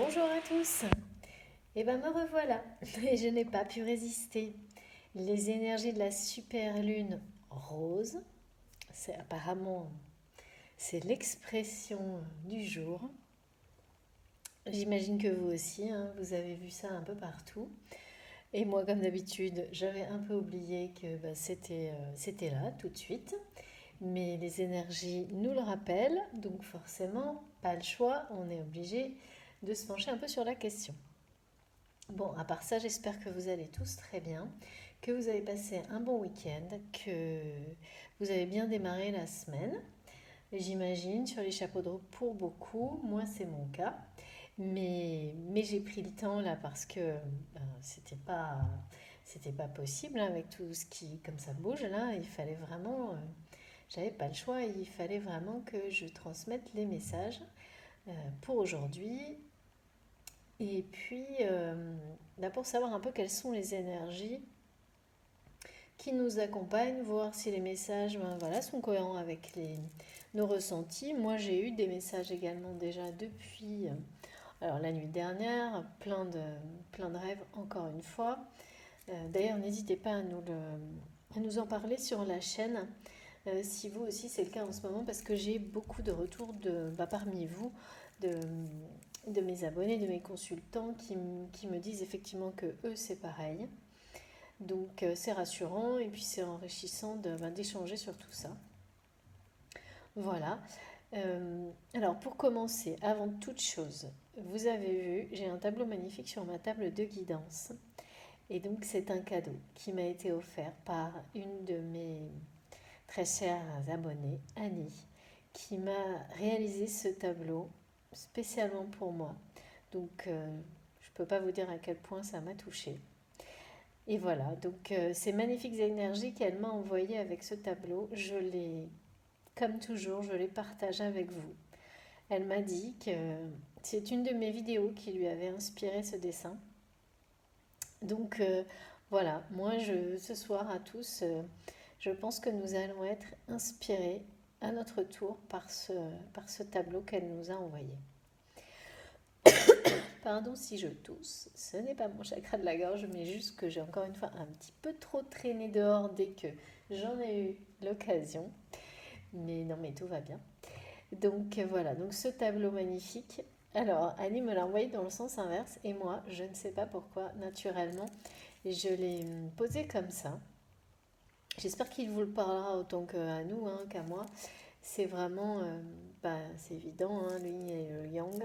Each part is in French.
Bonjour à tous. Eh ben me revoilà et je n'ai pas pu résister. Les énergies de la super lune rose, c'est apparemment c'est l'expression du jour. J'imagine que vous aussi, hein, vous avez vu ça un peu partout. Et moi, comme d'habitude, j'avais un peu oublié que c'était là tout de suite. Mais les énergies nous le rappellent, donc forcément, pas le choix, on est obligé de se pencher un peu sur la question. Bon, à part ça, j'espère que vous allez tous très bien, que vous avez passé un bon week-end, que vous avez bien démarré la semaine. J'imagine sur les chapeaux de roue pour beaucoup, moi c'est mon cas. Mais j'ai pris le temps là parce que c'était pas possible, hein, avec tout ce qui comme ça bouge là. Il fallait vraiment, j'avais pas le choix, il fallait vraiment que je transmette les messages pour aujourd'hui. Et puis, là, pour savoir un peu quelles sont les énergies qui nous accompagnent, voir si les messages ben, voilà, sont cohérents avec nos ressentis. Moi, j'ai eu des messages également déjà depuis alors, la nuit dernière, plein de rêves encore une fois. D'ailleurs, n'hésitez pas à nous en parler sur la chaîne, si vous aussi c'est le cas en ce moment, parce que j'ai beaucoup de retours parmi vous, de, de mes abonnés, de mes consultants qui me disent effectivement que eux c'est pareil. Donc c'est rassurant et puis c'est enrichissant d'échanger sur tout ça. Voilà. Alors pour commencer, avant toute chose, vous avez vu, j'ai un tableau magnifique sur ma table de guidance. Et donc c'est un cadeau qui m'a été offert par une de mes très chères abonnées, Annie, qui m'a réalisé ce tableau spécialement pour moi. Donc je ne peux pas vous dire à quel point ça m'a touchée. Et voilà, donc ces magnifiques énergies qu'elle m'a envoyées avec ce tableau, comme toujours, je les partage avec vous. Elle m'a dit que c'est une de mes vidéos qui lui avait inspiré ce dessin. Donc voilà, ce soir à tous, je pense que nous allons être inspirés à notre tour par ce tableau qu'elle nous a envoyé. Pardon si je tousse, ce n'est pas mon chakra de la gorge, mais juste que j'ai encore une fois un petit peu trop traîné dehors dès que j'en ai eu l'occasion. Mais non, mais tout va bien. Donc voilà, donc ce tableau magnifique. Alors Annie me l'a envoyé dans le sens inverse et moi, je ne sais pas pourquoi, naturellement, je l'ai posé comme ça. J'espère qu'il vous le parlera autant qu'à nous, hein, qu'à moi. C'est vraiment, c'est évident, hein, le yin et le yang.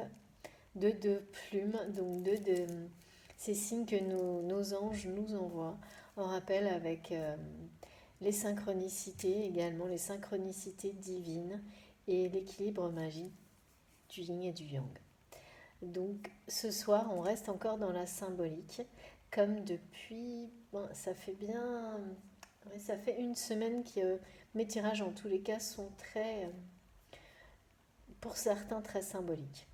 Deux plumes, donc ces signes que nos anges nous envoient en rappel avec les synchronicités également, les synchronicités divines et l'équilibre magique du yin et du yang. Donc ce soir, on reste encore dans la symbolique, comme depuis, bon, ça fait bien, ouais, ça fait une semaine que mes tirages en tous les cas sont très, pour certains, très symboliques.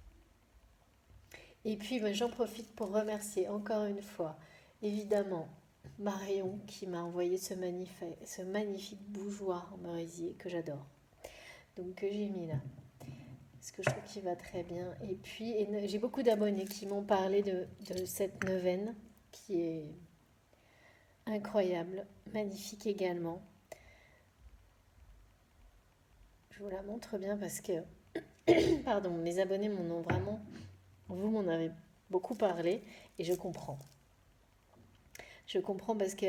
Et puis ben, j'en profite pour remercier encore une fois, évidemment, Marion qui m'a envoyé ce magnifique bougeoir en merisier que j'adore. Donc que j'ai mis là. Parce que je trouve qu'il va très bien. Et puis j'ai beaucoup d'abonnés qui m'ont parlé de cette neuvaine qui est incroyable, magnifique également. Je vous la montre bien parce que, pardon, mes abonnés m'en ont vraiment, vous m'en avez beaucoup parlé et je comprends. Je comprends parce que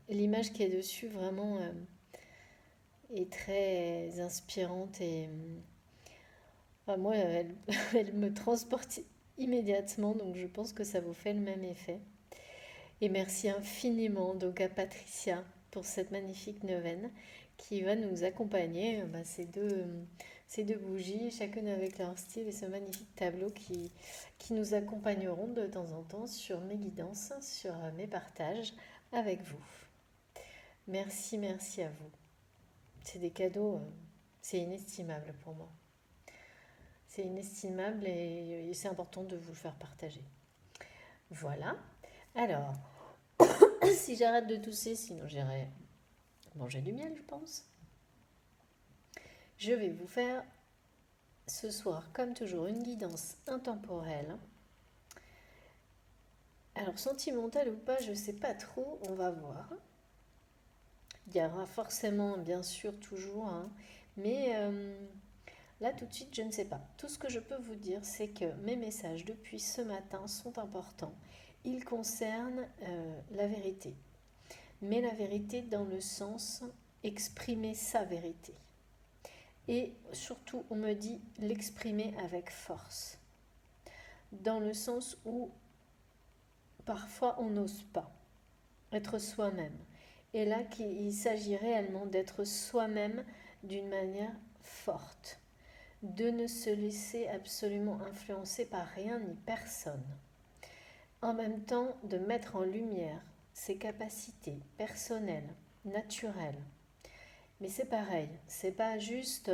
l'image qui est dessus vraiment est très inspirante et enfin, moi, elle me transporte immédiatement, donc je pense que ça vous fait le même effet. Et merci infiniment donc à Patricia pour cette magnifique neuvaine qui va nous accompagner, ces deux bougies, chacune avec leur style et ce magnifique tableau qui nous accompagneront de temps en temps sur mes guidances, sur mes partages avec vous. Merci, merci à vous. C'est des cadeaux, c'est inestimable pour moi. C'est inestimable et c'est important de vous le faire partager. Voilà. Alors, si j'arrête de tousser, sinon j'irai manger du miel, je pense. Je vais vous faire ce soir, comme toujours, une guidance intemporelle. Alors, sentimentale ou pas, je ne sais pas trop, on va voir. Il y aura forcément, bien sûr, toujours, hein, mais là, tout de suite, je ne sais pas. Tout ce que je peux vous dire, c'est que mes messages depuis ce matin sont importants. Ils concernent la vérité, mais la vérité dans le sens exprimer sa vérité. Et surtout, on me dit l'exprimer avec force, dans le sens où parfois on n'ose pas être soi-même. Et là, il s'agit réellement d'être soi-même d'une manière forte, de ne se laisser absolument influencer par rien ni personne. En même temps, de mettre en lumière ses capacités personnelles, naturelles. Mais c'est pareil, c'est pas juste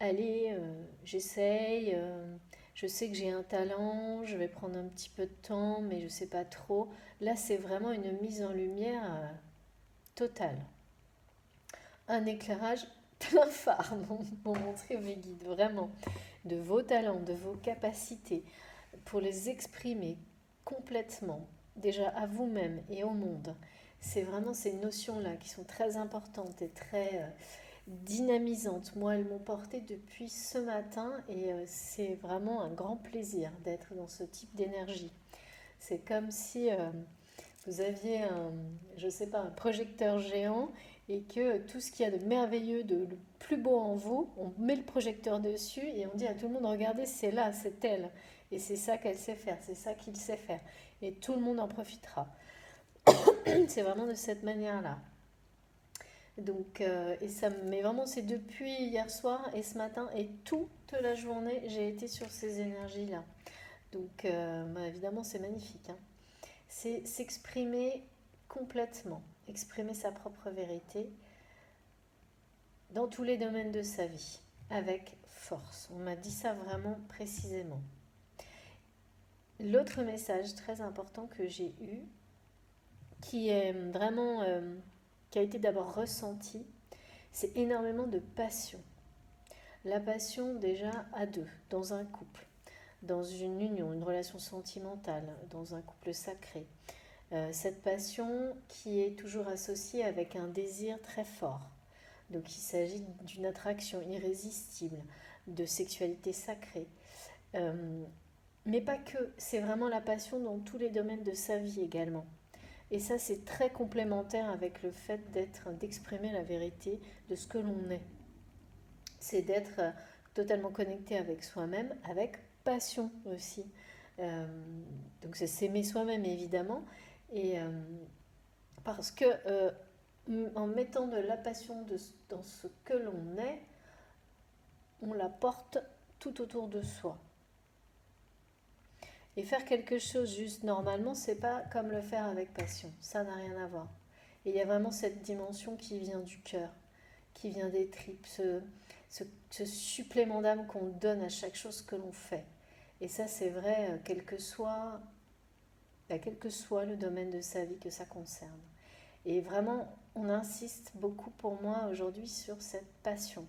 allez, j'essaye, je sais que j'ai un talent, je vais prendre un petit peu de temps, mais je sais pas trop. Là, c'est vraiment une mise en lumière totale. Un éclairage plein phare pour montrer mes guides, vraiment, de vos talents, de vos capacités, pour les exprimer complètement, déjà à vous-même et au monde. C'est vraiment ces notions-là qui sont très importantes et très dynamisantes. Moi, elles m'ont portée depuis ce matin et c'est vraiment un grand plaisir d'être dans ce type d'énergie. C'est comme si vous aviez je sais pas, un projecteur géant et que tout ce qu'il y a de merveilleux, de le plus beau en vous, on met le projecteur dessus et on dit à tout le monde, regardez, c'est là, c'est elle. Et c'est ça qu'elle sait faire, c'est ça qu'il sait faire. Et tout le monde en profitera. C'est vraiment de cette manière-là. Donc, et ça, mais vraiment, c'est depuis hier soir et ce matin et toute la journée, j'ai été sur ces énergies-là. Donc, bah, évidemment, c'est magnifique, hein. C'est s'exprimer complètement, exprimer sa propre vérité dans tous les domaines de sa vie, avec force. On m'a dit ça vraiment précisément. L'autre message très important que j'ai eu, qui est vraiment, qui a été d'abord ressenti, c'est énormément de passion. La passion déjà à deux, dans un couple, dans une union, une relation sentimentale, dans un couple sacré. Cette passion qui est toujours associée avec un désir très fort. Donc il s'agit d'une attraction irrésistible, de sexualité sacrée. Mais pas que, c'est vraiment la passion dans tous les domaines de sa vie également. Et ça, c'est très complémentaire avec le fait d'exprimer la vérité de ce que l'on est. C'est d'être totalement connecté avec soi-même, avec passion aussi. Donc c'est s'aimer soi-même évidemment. Et parce que en mettant de la passion dans ce que l'on est, on la porte tout autour de soi. Et faire quelque chose juste normalement, c'est pas comme le faire avec passion. Ça n'a rien à voir. Et il y a vraiment cette dimension qui vient du cœur, qui vient des tripes, ce supplément d'âme qu'on donne à chaque chose que l'on fait. Et ça, c'est vrai, quel que soit le domaine de sa vie que ça concerne. Et vraiment, on insiste beaucoup pour moi aujourd'hui sur cette passion.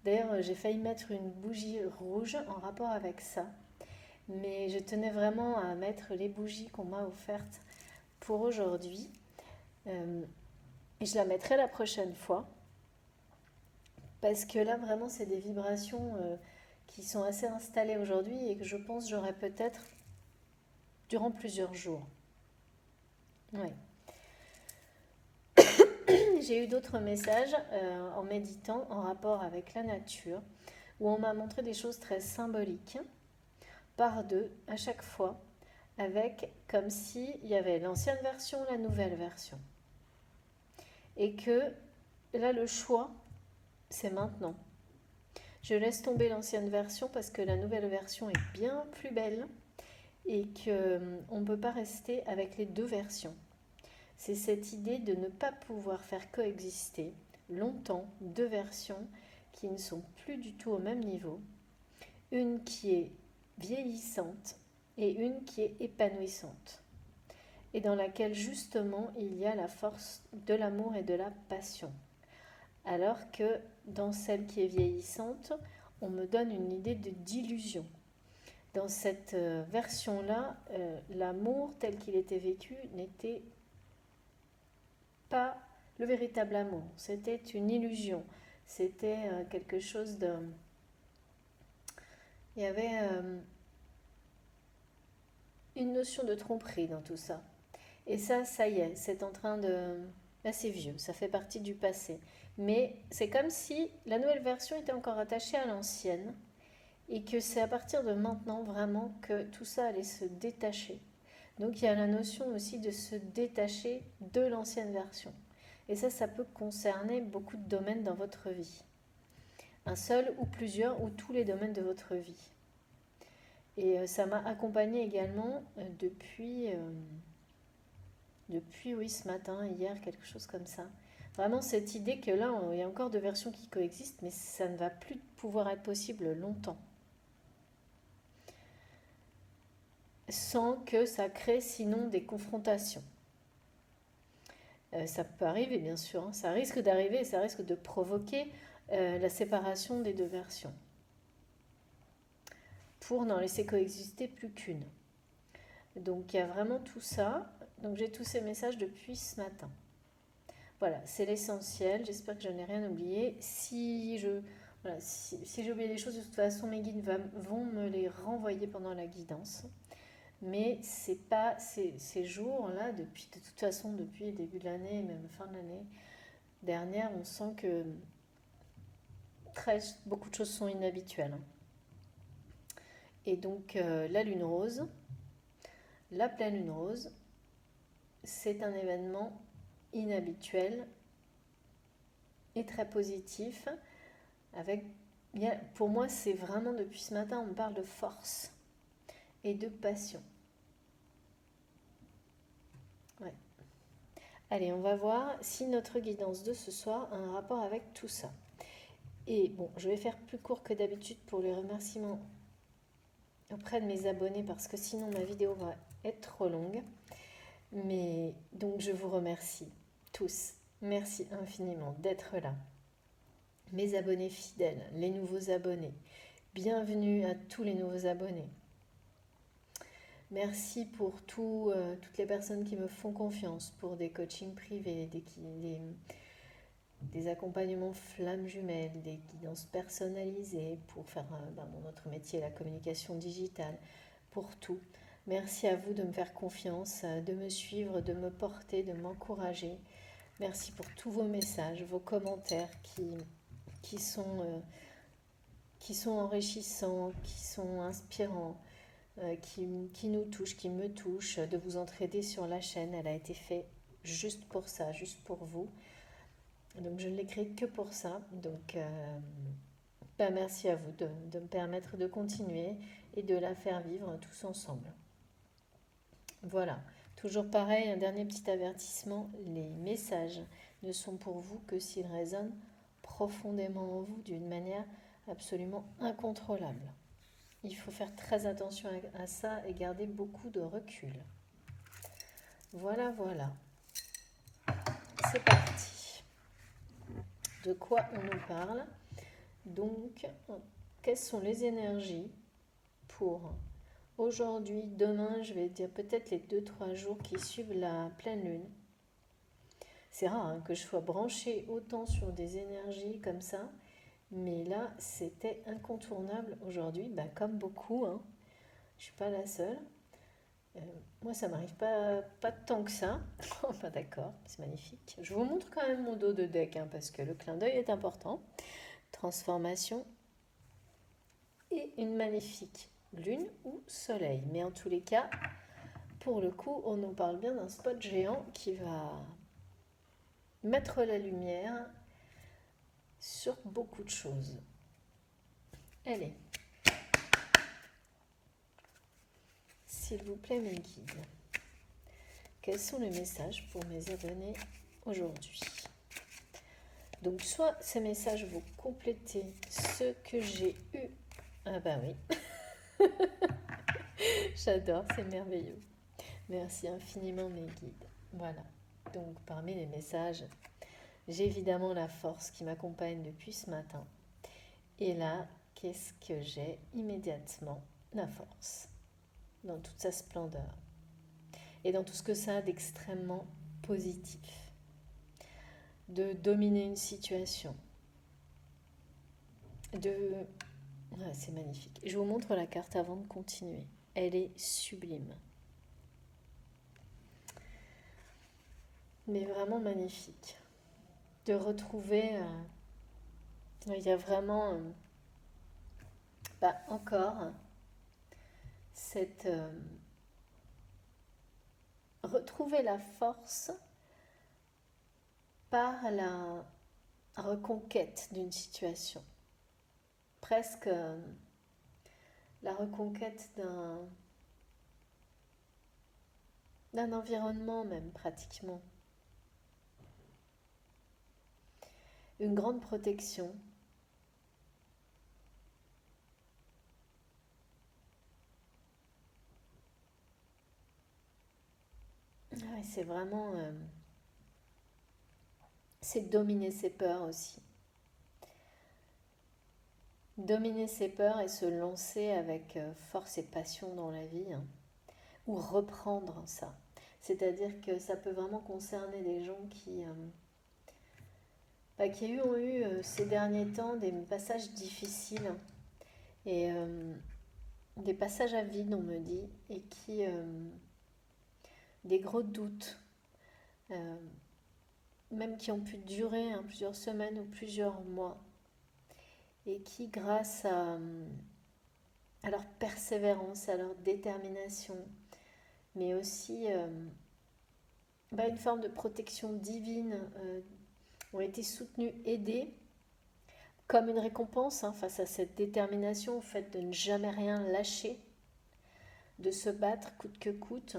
D'ailleurs, j'ai failli mettre une bougie rouge en rapport avec ça. Mais je tenais vraiment à mettre les bougies qu'on m'a offertes pour aujourd'hui. Et je la mettrai la prochaine fois. Parce que là, vraiment, c'est des vibrations qui sont assez installées aujourd'hui et que je pense j'aurai peut-être durant plusieurs jours. Ouais. J'ai eu d'autres messages en méditant en rapport avec la nature où on m'a montré des choses très symboliques par deux à chaque fois, avec comme s'il y avait l'ancienne version, la nouvelle version. Et que là, le choix, c'est maintenant. Je laisse tomber l'ancienne version parce que la nouvelle version est bien plus belle et qu'on ne peut pas rester avec les deux versions. C'est cette idée de ne pas pouvoir faire coexister longtemps deux versions qui ne sont plus du tout au même niveau. Une qui est vieillissante et une qui est épanouissante. Et dans laquelle justement il y a la force de l'amour et de la passion. Alors que dans celle qui est vieillissante, on me donne une idée d'illusion. Dans cette version-là, l'amour tel qu'il était vécu n'était pas le véritable amour. C'était une illusion. C'était quelque chose de... Il y avait une notion de tromperie dans tout ça. Et ça y est, c'est en train de... Là, c'est vieux, ça fait partie du passé. Mais c'est comme si la nouvelle version était encore attachée à l'ancienne et que c'est à partir de maintenant vraiment que tout ça allait se détacher. Donc il y a la notion aussi de se détacher de l'ancienne version. Et ça peut concerner beaucoup de domaines dans votre vie. Un seul ou plusieurs ou tous les domaines de votre vie. Et ça m'a accompagnée également depuis oui, ce matin, hier, quelque chose comme ça. Vraiment cette idée que là, il y a encore deux versions qui coexistent, mais ça ne va plus pouvoir être possible longtemps. Sans que ça crée sinon des confrontations. Ça peut arriver, bien sûr, hein. Ça risque d'arriver et ça risque de provoquer la séparation des deux versions. Pour n'en laisser coexister plus qu'une. Donc il y a vraiment tout ça. Donc j'ai tous ces messages depuis ce matin. Voilà, c'est l'essentiel. J'espère que je n'ai rien oublié. Si j'ai oublié des choses, de toute façon, mes guides vont me les renvoyer pendant la guidance. Mais c'est pas ces jours-là, de toute façon, depuis le début de l'année, même fin de l'année dernière, on sent que beaucoup de choses sont inhabituelles. Et donc la lune rose, la pleine lune rose, c'est un événement inhabituel et très positif. Pour moi, c'est vraiment depuis ce matin, on me parle de force et de passion. Ouais. Allez, on va voir si notre guidance de ce soir a un rapport avec tout ça. Et bon, je vais faire plus court que d'habitude pour les remerciements auprès de mes abonnés parce que sinon ma vidéo va être trop longue. Mais donc je vous remercie tous. Merci infiniment d'être là. Mes abonnés fidèles, les nouveaux abonnés. Bienvenue à tous les nouveaux abonnés. Merci pour toutes les personnes qui me font confiance pour des coachings privés, des accompagnements flammes jumelles, des guidances personnalisées pour faire mon autre métier, la communication digitale, pour tout. Merci à vous de me faire confiance, de me suivre, de me porter, de m'encourager. Merci pour tous vos messages, vos commentaires qui sont enrichissants, qui sont inspirants, qui nous touchent, qui me touchent, de vous entraider sur la chaîne. Elle a été faite juste pour ça, juste pour vous. Donc je ne l'ai créée que pour ça. Donc merci à vous de me permettre de continuer et de la faire vivre tous ensemble. Voilà, toujours pareil, un dernier petit avertissement, les messages ne sont pour vous que s'ils résonnent profondément en vous d'une manière absolument incontrôlable. Il faut faire très attention à ça et garder beaucoup de recul. Voilà, voilà. C'est parti. De quoi on nous parle? Donc, quelles sont les énergies pour aujourd'hui, demain, je vais dire peut-être les 2-3 jours qui suivent la pleine lune. C'est rare que je sois branchée autant sur des énergies comme ça, mais là, c'était incontournable aujourd'hui, comme beaucoup. Je ne suis pas la seule. Moi, ça ne m'arrive pas tant que ça. Enfin, d'accord, c'est magnifique. Je vous montre quand même mon dos de deck, parce que le clin d'œil est important. Transformation et une magnifique lune ou soleil. Mais en tous les cas, pour le coup, on nous parle bien d'un spot géant qui va mettre la lumière sur beaucoup de choses. Allez, s'il vous plaît, mes guides, quels sont les messages pour mes abonnés aujourd'hui? Donc, soit ces messages vont compléter ceux que j'ai eus. Ah bah oui, j'adore, c'est merveilleux. Merci infiniment, mes guides. Voilà, donc parmi les messages, J'ai évidemment la force qui m'accompagne depuis ce matin. Et là, qu'est-ce que j'ai immédiatement? La force, dans toute sa splendeur. Et dans tout ce que ça a d'extrêmement positif. De dominer une situation. Ouais, c'est magnifique. Je vous montre la carte avant de continuer. Elle est sublime. Mais vraiment magnifique. De retrouver... il y a vraiment... encore cette... retrouver la force par la reconquête d'une situation. Presque la reconquête d'un environnement même, pratiquement. Une grande protection. Ouais, c'est vraiment... c'est dominer ses peurs aussi. Dominer ses peurs et se lancer avec force et passion dans la vie, hein, ou reprendre ça. C'est-à-dire que ça peut vraiment concerner des gens qui ont eu ces derniers temps des passages difficiles et des passages à vide, on me dit, et qui des gros doutes, même qui ont pu durer plusieurs semaines ou plusieurs mois, et qui, grâce à leur persévérance, à leur détermination, mais aussi une forme de protection divine, ont été soutenus, aidés, comme une récompense face à cette détermination, au fait de ne jamais rien lâcher, de se battre coûte que coûte,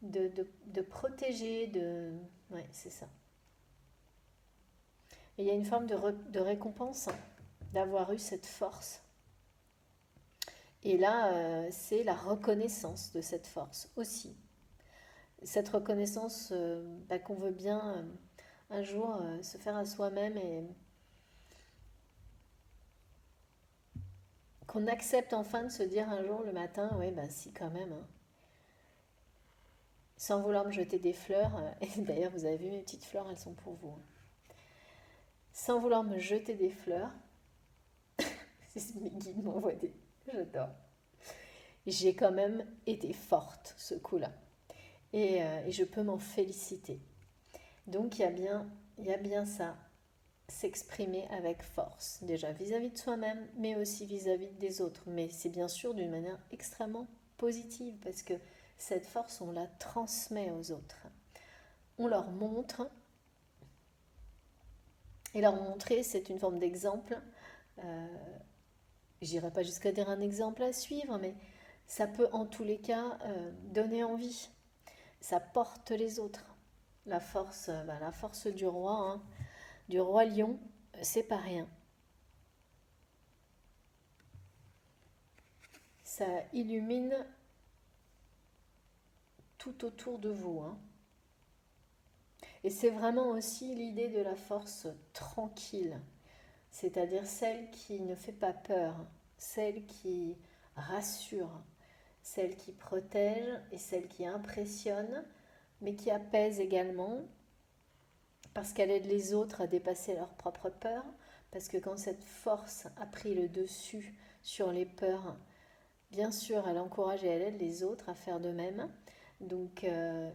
de protéger, ouais, c'est ça. Et il y a une forme de récompense d'avoir eu cette force. Et là, c'est la reconnaissance de cette force aussi. Cette reconnaissance qu'on veut bien un jour se faire à soi-même et qu'on accepte enfin de se dire un jour le matin, oui, si quand même, hein. Sans vouloir me jeter des fleurs, et d'ailleurs vous avez vu mes petites fleurs, elles sont pour vous. Sans vouloir me jeter des fleurs, mes guides m'envoient des... J'adore. J'ai quand même été forte ce coup-là. Et je peux m'en féliciter. Donc il y a bien ça, s'exprimer avec force, déjà vis-à-vis de soi-même, mais aussi vis-à-vis des autres. Mais c'est bien sûr d'une manière extrêmement positive, parce que cette force, on la transmet aux autres. On leur montre, et leur montrer, c'est une forme d'exemple. J'irai pas jusqu'à dire un exemple à suivre, mais ça peut en tous les cas donner envie. Ça porte les autres. La force du roi, du roi lion, c'est pas rien. Ça illumine tout autour de vous. Et c'est vraiment aussi l'idée de la force tranquille, c'est-à-dire celle qui ne fait pas peur, celle qui rassure, celle qui protège et celle qui impressionne, mais qui apaise également, parce qu'elle aide les autres à dépasser leurs propres peurs, parce que quand cette force a pris le dessus sur les peurs, bien sûr, elle encourage et elle aide les autres à faire de même. Donc,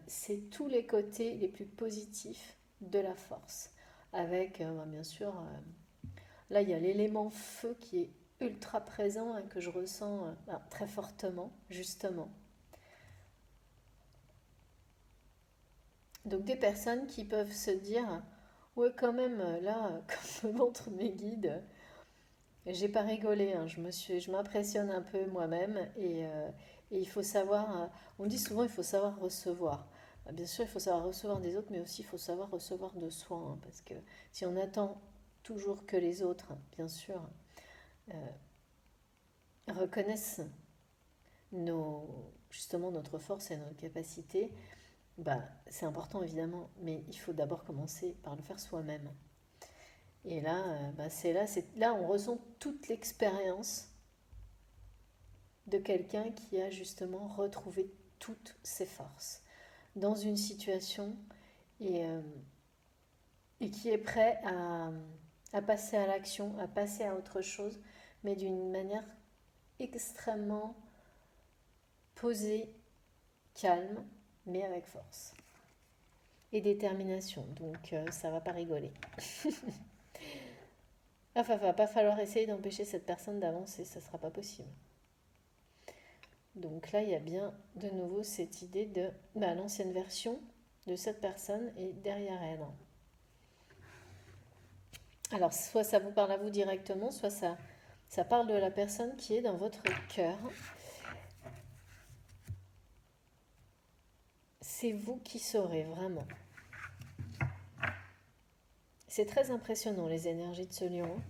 c'est tous les côtés les plus positifs de la force. Avec, bien sûr, là, il y a l'élément feu qui est ultra présent, que je ressens très fortement, justement. Donc, des personnes qui peuvent se dire, ouais, quand même, là, comme me montrent mes guides, j'ai pas rigolé, je m'impressionne un peu moi-même et il faut savoir, on dit souvent il faut savoir recevoir. Bien sûr, il faut savoir recevoir des autres, mais aussi il faut savoir recevoir de soi, parce que si on attend toujours que les autres, bien sûr, reconnaissent justement notre force et notre capacité, bah, c'est important évidemment, mais il faut d'abord commencer par le faire soi-même. Et là, bah, là, on ressent toute l'expérience de quelqu'un qui a justement retrouvé toutes ses forces dans une situation et, euh, et qui est prêt à passer à l'action, à passer à autre chose, mais d'une manière extrêmement posée, calme, mais avec force et détermination. Donc ça va pas rigoler. Enfin, va pas falloir essayer d'empêcher cette personne d'avancer, ça sera pas possible. Donc là, il y a bien de nouveau cette idée de bah, l'ancienne version de cette personne est derrière elle. Alors, soit ça vous parle à vous directement, soit ça parle de la personne qui est dans votre cœur. C'est vous qui saurez vraiment. C'est très impressionnant les énergies de ce lion.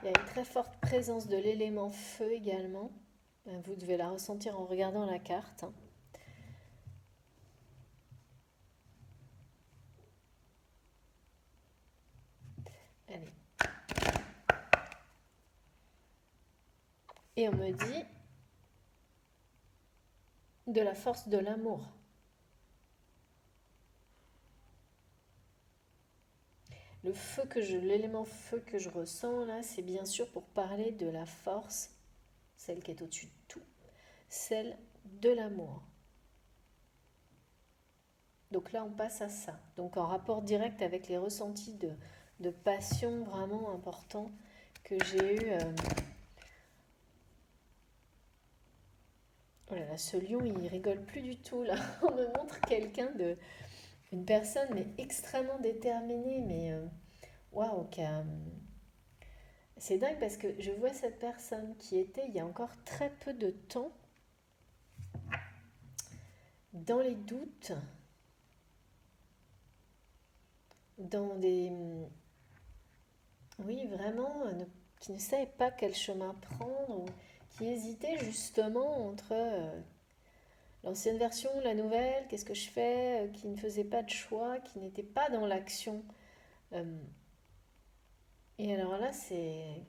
Il y a une très forte présence de l'élément feu également. Vous devez la ressentir en regardant la carte. Allez. Et on me dit de la force de l'amour. L'élément feu que je ressens là, c'est bien sûr pour parler de la force, celle qui est au-dessus de tout, celle de l'amour. Donc là, on passe à ça. Donc en rapport direct avec les ressentis de passion vraiment importants que j'ai eu. Oh là là, ce lion, il rigole plus du tout là. On me montre une personne mais extrêmement déterminée, mais waouh, c'est dingue parce que je vois cette personne qui était il y a encore très peu de temps dans les doutes, dans des... Oui, vraiment, qui ne savait pas quel chemin prendre, ou qui hésitait justement entre l'ancienne version, la nouvelle, qu'est-ce que je fais, qui ne faisait pas de choix, qui n'était pas dans l'action. Euh, et alors là, c'est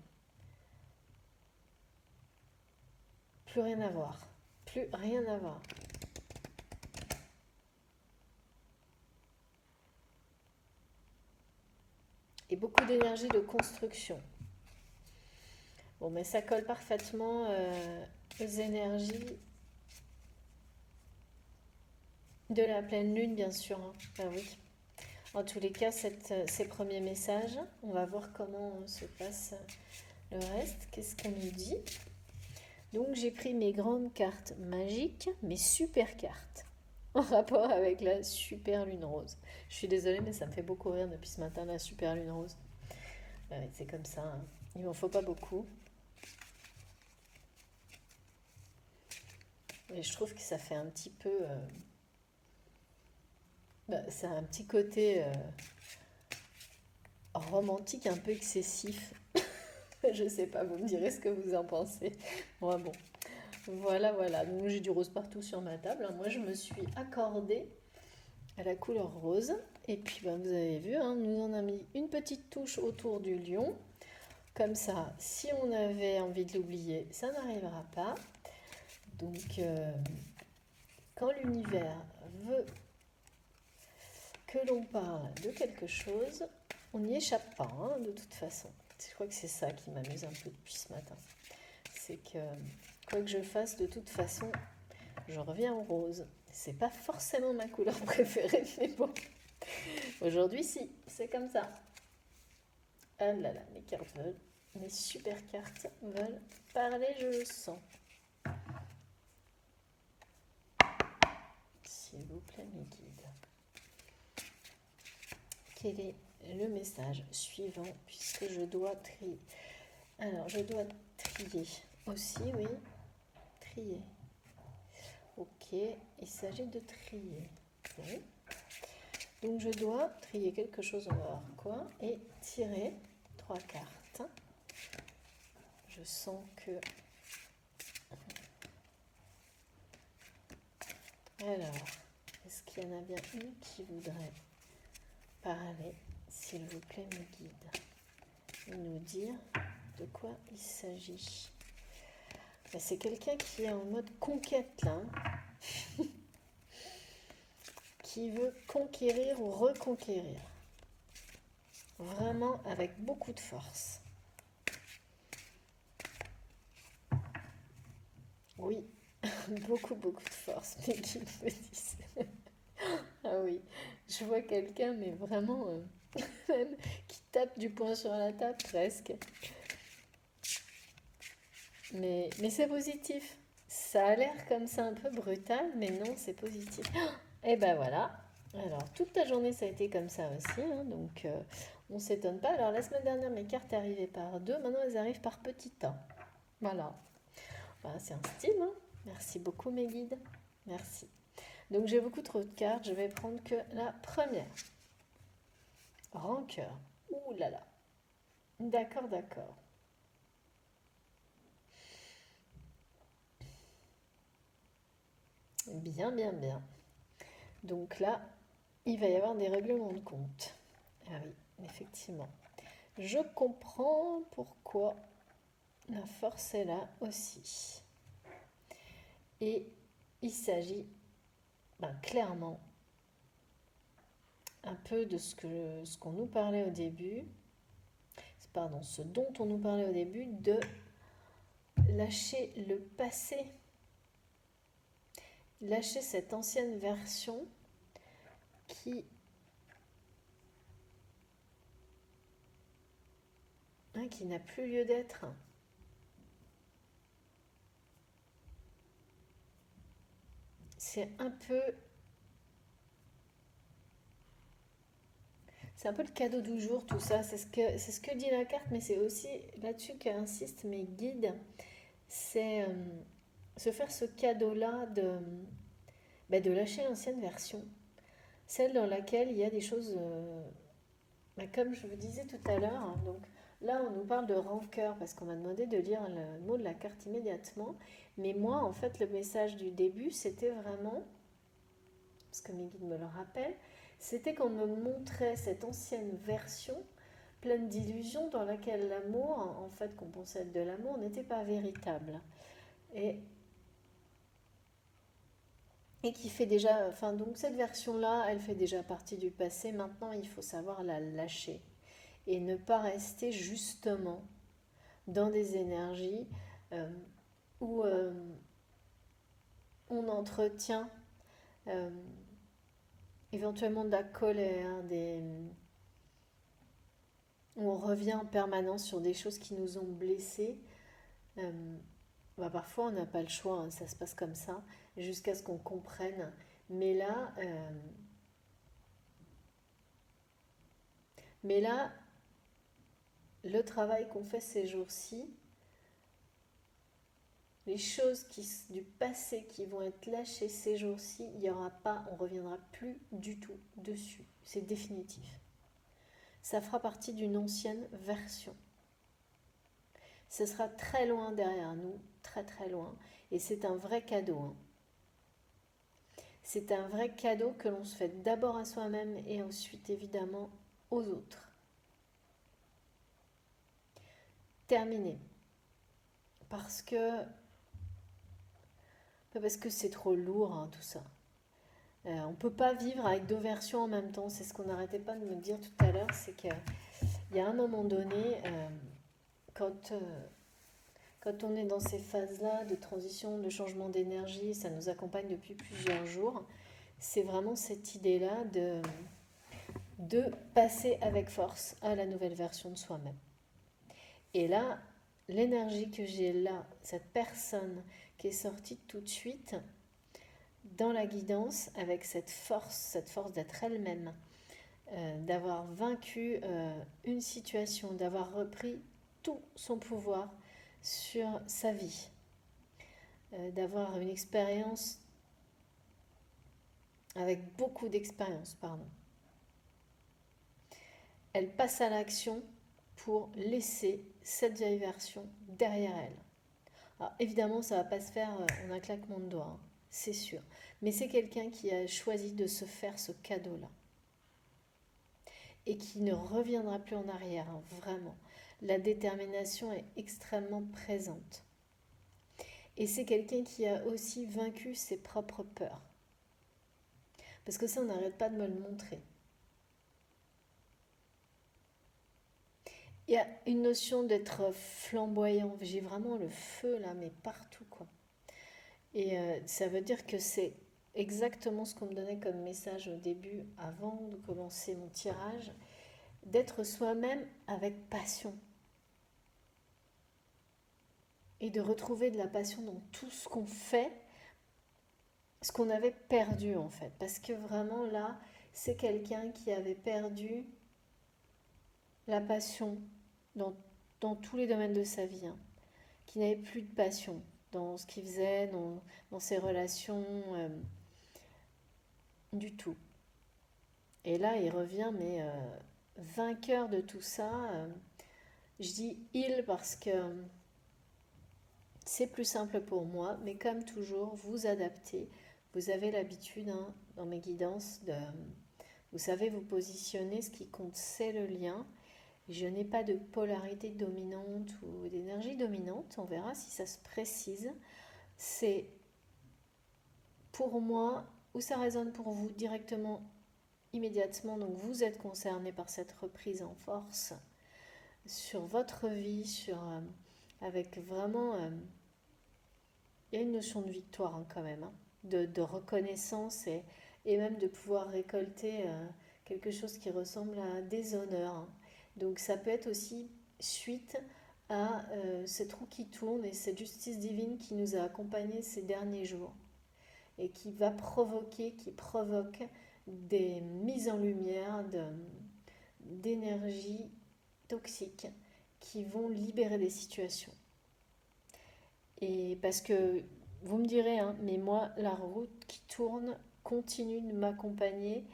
plus rien à voir. Plus rien à voir. Et beaucoup d'énergie de construction. Bon, mais ça colle parfaitement aux énergies de la pleine lune, bien sûr. Hein. Ah oui. En tous les cas, ces premiers messages, on va voir comment se passe le reste. Qu'est-ce qu'on nous dit? Donc, j'ai pris mes grandes cartes magiques, mes super cartes, en rapport avec la super lune rose. Je suis désolée, mais ça me fait beaucoup rire depuis ce matin, la super lune rose. C'est comme ça, hein. Il m'en faut pas beaucoup. Et je trouve que ça fait un petit peu... ça a un petit côté romantique, un peu excessif. Je sais pas, vous me direz ce que vous en pensez. Moi, bon. Voilà, voilà. Donc, j'ai du rose partout sur ma table. Moi, je me suis accordée à la couleur rose. Et puis, vous avez vu, hein, nous en a mis une petite touche autour du lion. Comme ça, si on avait envie de l'oublier, ça n'arrivera pas. Donc, quand l'univers veut que l'on parle de quelque chose, on n'y échappe pas, hein, de toute façon. Je crois que c'est ça qui m'amuse un peu depuis ce matin. C'est que, quoi que je fasse, de toute façon, je reviens en rose. C'est pas forcément ma couleur préférée, mais bon. Aujourd'hui, si, c'est comme ça. Ah là là, mes cartes veulent, mes super cartes veulent parler, je le sens. S'il vous plaît, mes guides. Quel est le message suivant, puisque je dois trier? Alors, je dois trier aussi, oui. Trier. Ok, il s'agit de trier. Okay. Donc, je dois trier quelque chose, on va voir quoi, et tirer 3 cartes. Je sens que... Alors, est-ce qu'il y en a bien une qui voudrait parler, s'il vous plaît, mes guides, et nous dire de quoi il s'agit? C'est quelqu'un qui est en mode conquête là, hein, qui veut conquérir ou reconquérir, vraiment avec beaucoup de force. Oui, beaucoup de force, mes guides me disent. Ah oui, je vois quelqu'un, mais vraiment, même qui tape du poing sur la table presque. Mais c'est positif. Ça a l'air comme ça un peu brutal, mais non, c'est positif. Et ben voilà. Alors, toute ta journée, ça a été comme ça aussi, hein, donc on ne s'étonne pas. Alors, la semaine dernière, mes cartes arrivaient par deux, maintenant elles arrivent par petits tas. Voilà. Voilà, c'est un style, hein. Merci beaucoup, mes guides. Merci. Donc, j'ai beaucoup trop de cartes, je vais prendre que la première. Rancœur. Ouh là là. D'accord, d'accord. Bien, bien, bien. Donc là, il va y avoir des règlements de compte. Ah oui, effectivement. Je comprends pourquoi la force est là aussi. Et il s'agit clairement un peu de ce qu'on nous parlait au début, pardon, ce dont on nous parlait au début, de lâcher le passé, lâcher cette ancienne version qui n'a plus lieu d'être. C'est un peu le cadeau du jour, tout ça. C'est ce que dit la carte, mais c'est aussi là-dessus qu'insistent mes guides. C'est se faire ce cadeau-là de lâcher l'ancienne version. Celle dans laquelle il y a des choses, comme je vous disais tout à l'heure, hein, donc là on nous parle de rancœur parce qu'on m'a demandé de lire le mot de la carte immédiatement. Mais moi, en fait, le message du début, c'était vraiment, parce que mes guides me le rappellent, c'était qu'on me montrait cette ancienne version pleine d'illusions dans laquelle l'amour, en fait, qu'on pensait être de l'amour, n'était pas véritable. Et qui fait déjà, enfin donc cette version-là, elle fait déjà partie du passé. Maintenant, il faut savoir la lâcher et ne pas rester justement dans des énergies où on entretient éventuellement de la colère, où on revient en permanence sur des choses qui nous ont blessés. Parfois, on n'a pas le choix, hein, ça se passe comme ça, jusqu'à ce qu'on comprenne. Mais là, le travail qu'on fait ces jours-ci, les choses du passé qui vont être lâchées ces jours-ci, il n'y aura pas, on ne reviendra plus du tout dessus. C'est définitif. Ça fera partie d'une ancienne version. Ce sera très loin derrière nous, très très loin. Et c'est un vrai cadeau. Hein. C'est un vrai cadeau que l'on se fait d'abord à soi-même et ensuite évidemment aux autres. Terminé. Parce que c'est trop lourd, hein, tout ça. On ne peut pas vivre avec deux versions en même temps. C'est ce qu'on n'arrêtait pas de me dire tout à l'heure. C'est qu'il y a un moment donné, quand on est dans ces phases-là de transition, de changement d'énergie, ça nous accompagne depuis plusieurs jours. C'est vraiment cette idée-là de passer avec force à la nouvelle version de soi-même. Et là, l'énergie que j'ai là, cette personne qui est sortie tout de suite dans la guidance avec cette force d'être elle-même, d'avoir vaincu une situation, d'avoir repris tout son pouvoir sur sa vie, d'avoir une expérience avec beaucoup d'expérience, pardon. Elle passe à l'action pour laisser cette vieille version derrière elle. Alors, évidemment, ça ne va pas se faire en un claquement de doigts. Hein. c'est sûr. Mais c'est quelqu'un qui a choisi de se faire ce cadeau-là et qui ne reviendra plus en arrière, hein, vraiment. La détermination est extrêmement présente. Et c'est quelqu'un qui a aussi vaincu ses propres peurs. Parce que ça, on n'arrête pas de me le montrer. Il y a une notion d'être flamboyant. J'ai vraiment le feu là, mais partout quoi. Et ça veut dire que c'est exactement ce qu'on me donnait comme message au début, avant de commencer mon tirage, d'être soi-même avec passion. Et de retrouver de la passion dans tout ce qu'on fait, ce qu'on avait perdu en fait. Parce que vraiment là, c'est quelqu'un qui avait perdu la passion dans, dans tous les domaines de sa vie, hein, qui n'avait plus de passion dans ce qu'il faisait, dans ses relations, du tout. Et là, il revient, mais vainqueur de tout ça. Je dis il parce que c'est plus simple pour moi, mais comme toujours, vous adaptez. Vous avez l'habitude, hein, dans mes guidances, vous savez vous positionner. Ce qui compte, c'est le lien. Je n'ai pas de polarité dominante ou d'énergie dominante. On verra si ça se précise. C'est pour moi ou ça résonne pour vous directement, immédiatement. Donc vous êtes concerné par cette reprise en force sur votre vie, avec vraiment... il y a une notion de victoire, hein, quand même, hein, de reconnaissance et même de pouvoir récolter quelque chose qui ressemble à des honneurs, hein. Donc ça peut être aussi suite à cette roue qui tourne et cette justice divine qui nous a accompagnés ces derniers jours et qui va provoquer, qui provoque des mises en lumière d'énergie toxique qui vont libérer des situations. Et parce que vous me direz, hein, mais moi, la route qui tourne continue de m'accompagner.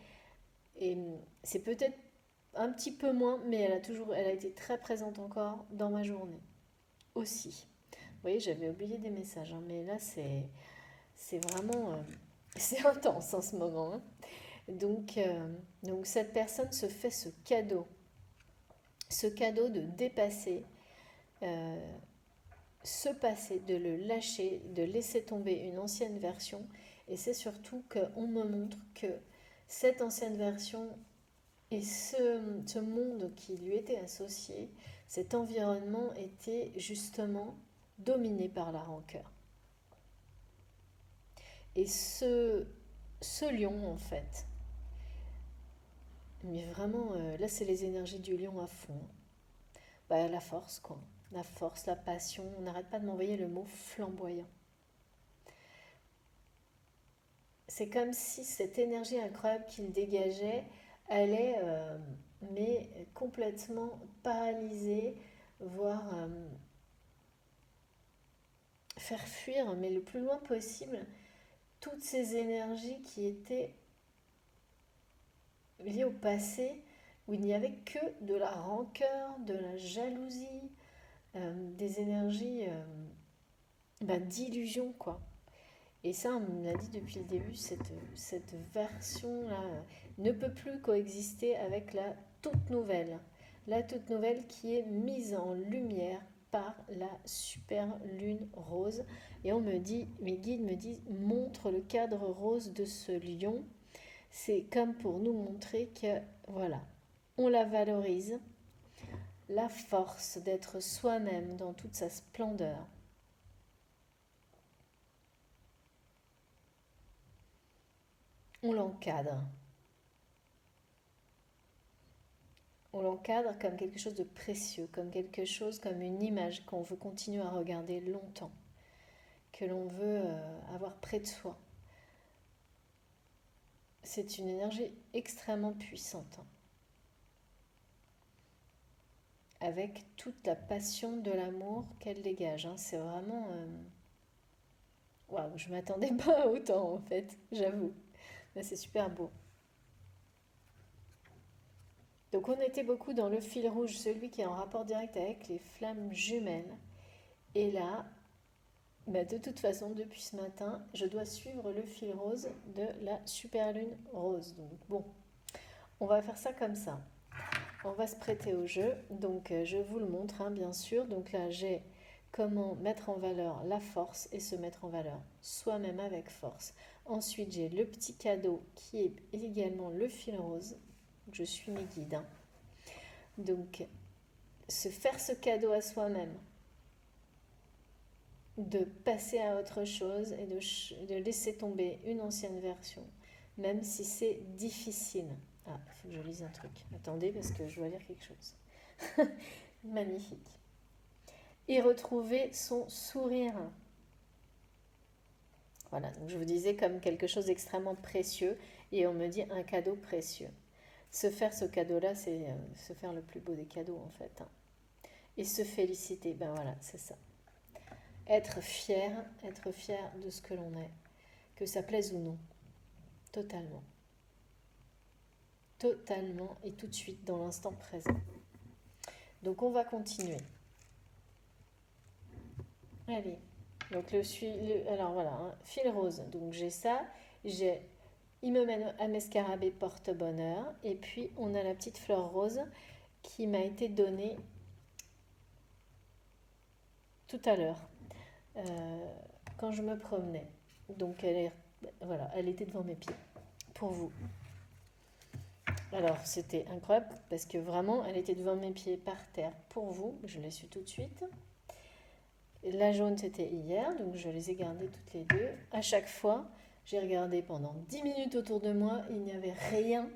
Et c'est peut-être un petit peu moins, mais elle a été très présente encore dans ma journée aussi. Vous voyez, j'avais oublié des messages, hein, mais là, c'est vraiment, c'est intense en ce moment, hein. Donc cette personne se fait ce cadeau de dépasser, euh, ce passé, de le lâcher, de laisser tomber une ancienne version. Et c'est surtout qu'on me montre que cette ancienne version et ce monde qui lui était associé, cet environnement était justement dominé par la rancœur. Et ce lion, en fait, mais vraiment, là, c'est les énergies du lion à fond. Bah, la force, quoi. La force, la passion. On n'arrête pas de m'envoyer le mot flamboyant. C'est comme si cette énergie incroyable qu'il dégageait allait, mais complètement paralyser, voire faire fuir, mais le plus loin possible, toutes ces énergies qui étaient liées au passé, où il n'y avait que de la rancœur, de la jalousie, des énergies d'illusion, quoi. Et ça, on me l'a dit depuis le début, cette version-là ne peut plus coexister avec la toute nouvelle. La toute nouvelle qui est mise en lumière par la super lune rose. Et on me dit, mes guides me disent, montre le cadre rose de ce lion. C'est comme pour nous montrer que, voilà, on la valorise. La force d'être soi-même dans toute sa splendeur. On l'encadre. On l'encadre comme quelque chose de précieux, comme quelque chose, comme une image qu'on veut continuer à regarder longtemps, que l'on veut avoir près de soi. C'est une énergie extrêmement puissante, hein, avec toute la passion de l'amour qu'elle dégage, hein. C'est vraiment... Waouh, je ne m'attendais pas à autant en fait, j'avoue. Mais c'est super beau. Donc on était beaucoup dans le fil rouge, celui qui est en rapport direct avec les flammes jumelles. Et là, bah, de toute façon, depuis ce matin, je dois suivre le fil rose de la super lune rose. Donc bon, on va faire ça comme ça. On va se prêter au jeu. Donc je vous le montre, hein, bien sûr. Donc là, j'ai comment mettre en valeur la force et se mettre en valeur soi-même avec force. Ensuite, j'ai le petit cadeau qui est également le fil rose. Je suis mes guides, hein. Donc, se faire ce cadeau à soi-même, de passer à autre chose et de laisser tomber une ancienne version, même si c'est difficile. Ah, il faut que je lise un truc. Attendez, parce que je dois lire quelque chose. Magnifique. Et retrouver son sourire. Voilà, donc je vous disais comme quelque chose d'extrêmement précieux, et on me dit un cadeau précieux. Se faire ce cadeau-là, c'est se faire le plus beau des cadeaux, en fait, hein. Et se féliciter, ben voilà, c'est ça. Être fier de ce que l'on est, que ça plaise ou non, totalement. Totalement et tout de suite dans l'instant présent. Donc on va continuer. Allez, donc alors voilà, hein, fil rose. Donc j'ai ça, j'ai il me mène à mes scarabées porte-bonheur, et puis on a la petite fleur rose qui m'a été donnée tout à l'heure quand je me promenais. Donc voilà, elle était devant mes pieds pour vous. Alors c'était incroyable parce que vraiment elle était devant mes pieds par terre pour vous. Je l'ai su tout de suite. La jaune c'était hier, donc je les ai gardées toutes les deux. À chaque fois, j'ai regardé pendant 10 minutes autour de moi, il n'y avait rien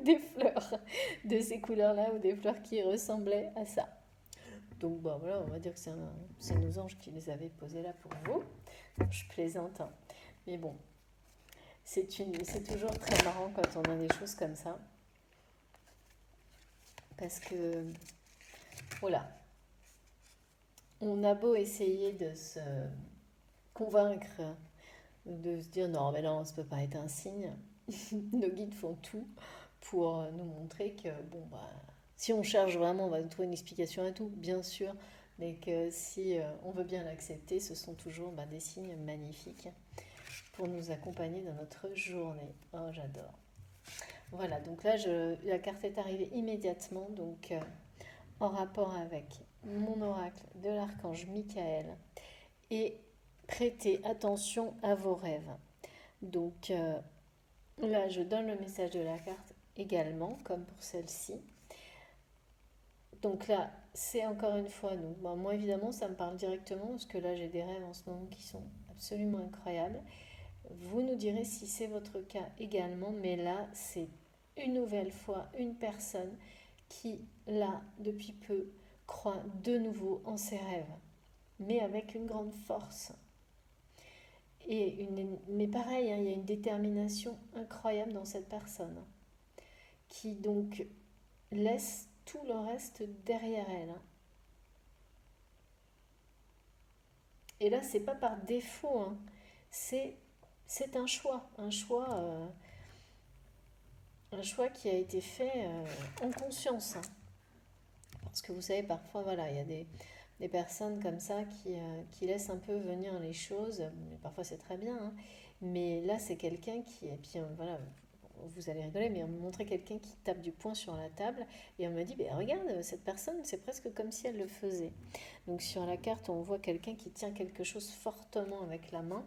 des fleurs de ces couleurs-là ou des fleurs qui ressemblaient à ça. Donc bon, voilà, on va dire que c'est nos anges qui les avaient posées là pour vous. Je plaisante, hein. Mais bon, c'est toujours très marrant quand on a des choses comme ça. Parce que, voilà, on a beau essayer de se convaincre, de se dire non, mais non, ça ne peut pas être un signe. Nos guides font tout pour nous montrer que, bon, bah, si on cherche vraiment, on va trouver une explication à tout, bien sûr, mais que si on veut bien l'accepter, ce sont toujours des signes magnifiques pour nous accompagner dans notre journée. Oh, j'adore. Voilà, donc là, la carte est arrivée immédiatement, donc en rapport avec mon oracle de l'archange Michael, et prêtez attention à vos rêves. Donc là, je donne le message de la carte également, comme pour celle-ci. Donc là, c'est encore une fois nous. Bon, moi, évidemment, ça me parle directement, parce que là, j'ai des rêves en ce moment qui sont absolument incroyables. Vous nous direz si c'est votre cas également, mais là, c'est une nouvelle fois une personne qui, là, depuis peu, croit de nouveau en ses rêves, mais avec une grande force. Mais pareil, hein, il y a une détermination incroyable dans cette personne, qui donc laisse tout le reste derrière elle. Et là, c'est pas par défaut, hein, c'est un choix, un choix qui a été fait en conscience, hein. Parce que vous savez, parfois, voilà, il y a des personnes comme ça qui laissent un peu venir les choses. Mais parfois, c'est très bien, hein. Mais là, c'est quelqu'un qui... Et puis, voilà, vous allez rigoler, mais on me montrait quelqu'un qui tape du poing sur la table. Et on me dit, ben, regarde, cette personne, c'est presque comme si elle le faisait. Donc, sur la carte, on voit quelqu'un qui tient quelque chose fortement avec la main.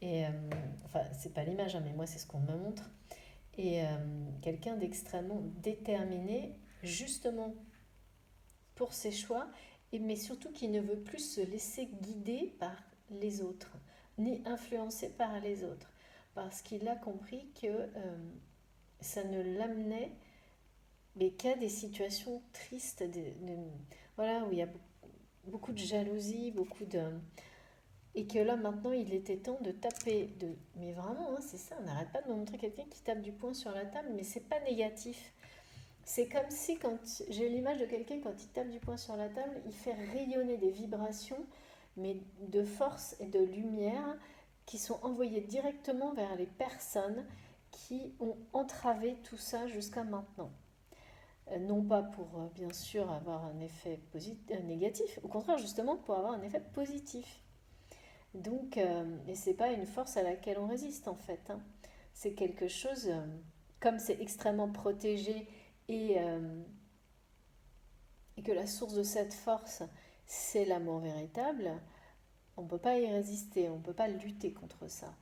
Et, enfin, c'est pas l'image, hein, mais moi, c'est ce qu'on me montre. Et quelqu'un d'extrêmement déterminé, justement pour ses choix, mais surtout qui ne veut plus se laisser guider par les autres, ni influencer par les autres, parce qu'il a compris que ça ne l'amenait mais qu'à des situations tristes, voilà, où il y a beaucoup de jalousie, et que là maintenant il était temps de taper, mais vraiment, hein, c'est ça, on n'arrête pas de me montrer quelqu'un qui tape du poing sur la table, mais c'est pas négatif. C'est comme si, quand j'ai l'image de quelqu'un, quand il tape du poing sur la table, il fait rayonner des vibrations, mais de force et de lumière, qui sont envoyées directement vers les personnes qui ont entravé tout ça jusqu'à maintenant. Non pas pour, bien sûr, avoir un effet négatif, au contraire, justement, pour avoir un effet positif. Donc, et c'est pas une force à laquelle on résiste en fait, hein. C'est quelque chose, comme c'est extrêmement protégé et, euh, et que la source de cette force, c'est l'amour véritable, on ne peut pas y résister, on ne peut pas lutter contre ça.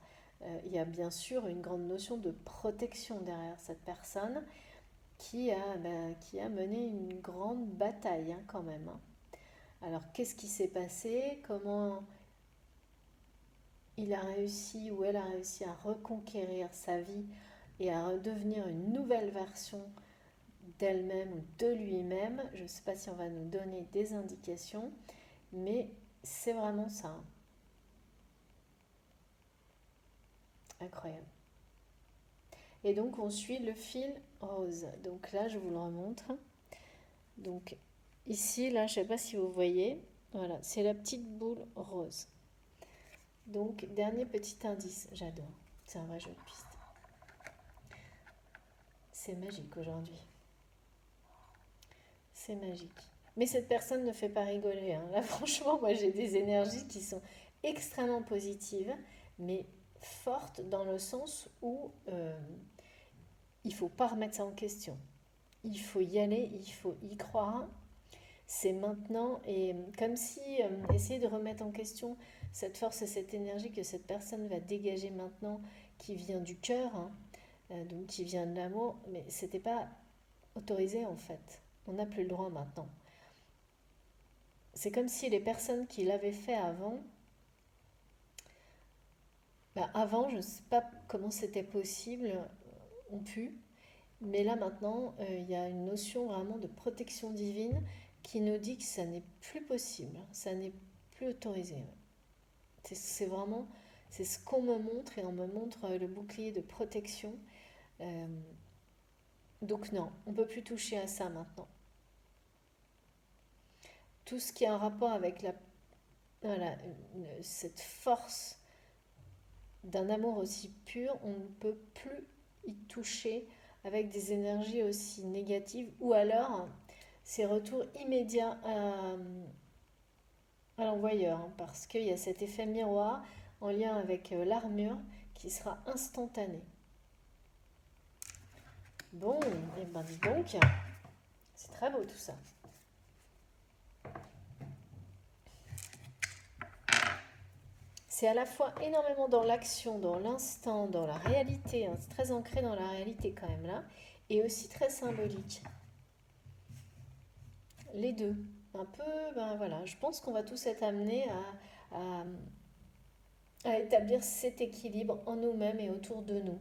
Il y a bien sûr une grande notion de protection derrière cette personne qui a mené une grande bataille hein, quand même, hein. Alors qu'est-ce qui s'est passé? Comment il a réussi ou elle a réussi à reconquérir sa vie et à redevenir une nouvelle version d'elle-même ou de lui-même? Je ne sais pas si on va nous donner des indications, mais c'est vraiment ça, hein. Incroyable. Et donc on suit le fil rose. Donc là, je vous le remontre. Donc ici, là, je ne sais pas si vous voyez, voilà, c'est la petite boule rose. Donc dernier petit indice, j'adore. C'est un vrai jeu de piste. C'est magique aujourd'hui. C'est magique. Mais cette personne ne fait pas rigoler, hein. Là, franchement, moi, j'ai des énergies qui sont extrêmement positives, mais fortes dans le sens où il ne faut pas remettre ça en question. Il faut y aller, il faut y croire. C'est maintenant et comme si essayer de remettre en question cette force et cette énergie que cette personne va dégager maintenant, qui vient du cœur, hein, donc qui vient de l'amour, mais c'était pas autorisé en fait. On n'a plus le droit maintenant. C'est comme si les personnes qui l'avaient fait avant, bah avant, je ne sais pas comment c'était possible, ont pu, mais là maintenant, il y a une notion vraiment de protection divine qui nous dit que ça n'est plus possible, ça n'est plus autorisé. C'est vraiment, c'est ce qu'on me montre et on me montre le bouclier de protection. Euh, donc non, on ne peut plus toucher à ça maintenant. Tout ce qui a un rapport avec voilà, cette force d'un amour aussi pur, on ne peut plus y toucher avec des énergies aussi négatives ou alors ces retours immédiats à l'envoyeur, hein, parce qu'il y a cet effet miroir en lien avec l'armure qui sera instantané. Bon, et ben dis donc, c'est très beau tout ça. C'est à la fois énormément dans l'action, dans l'instant, dans la réalité, hein, c'est très ancré dans la réalité quand même là, et aussi très symbolique. Les deux. Un peu, ben voilà, je pense qu'on va tous être amenés à établir cet équilibre en nous-mêmes et autour de nous.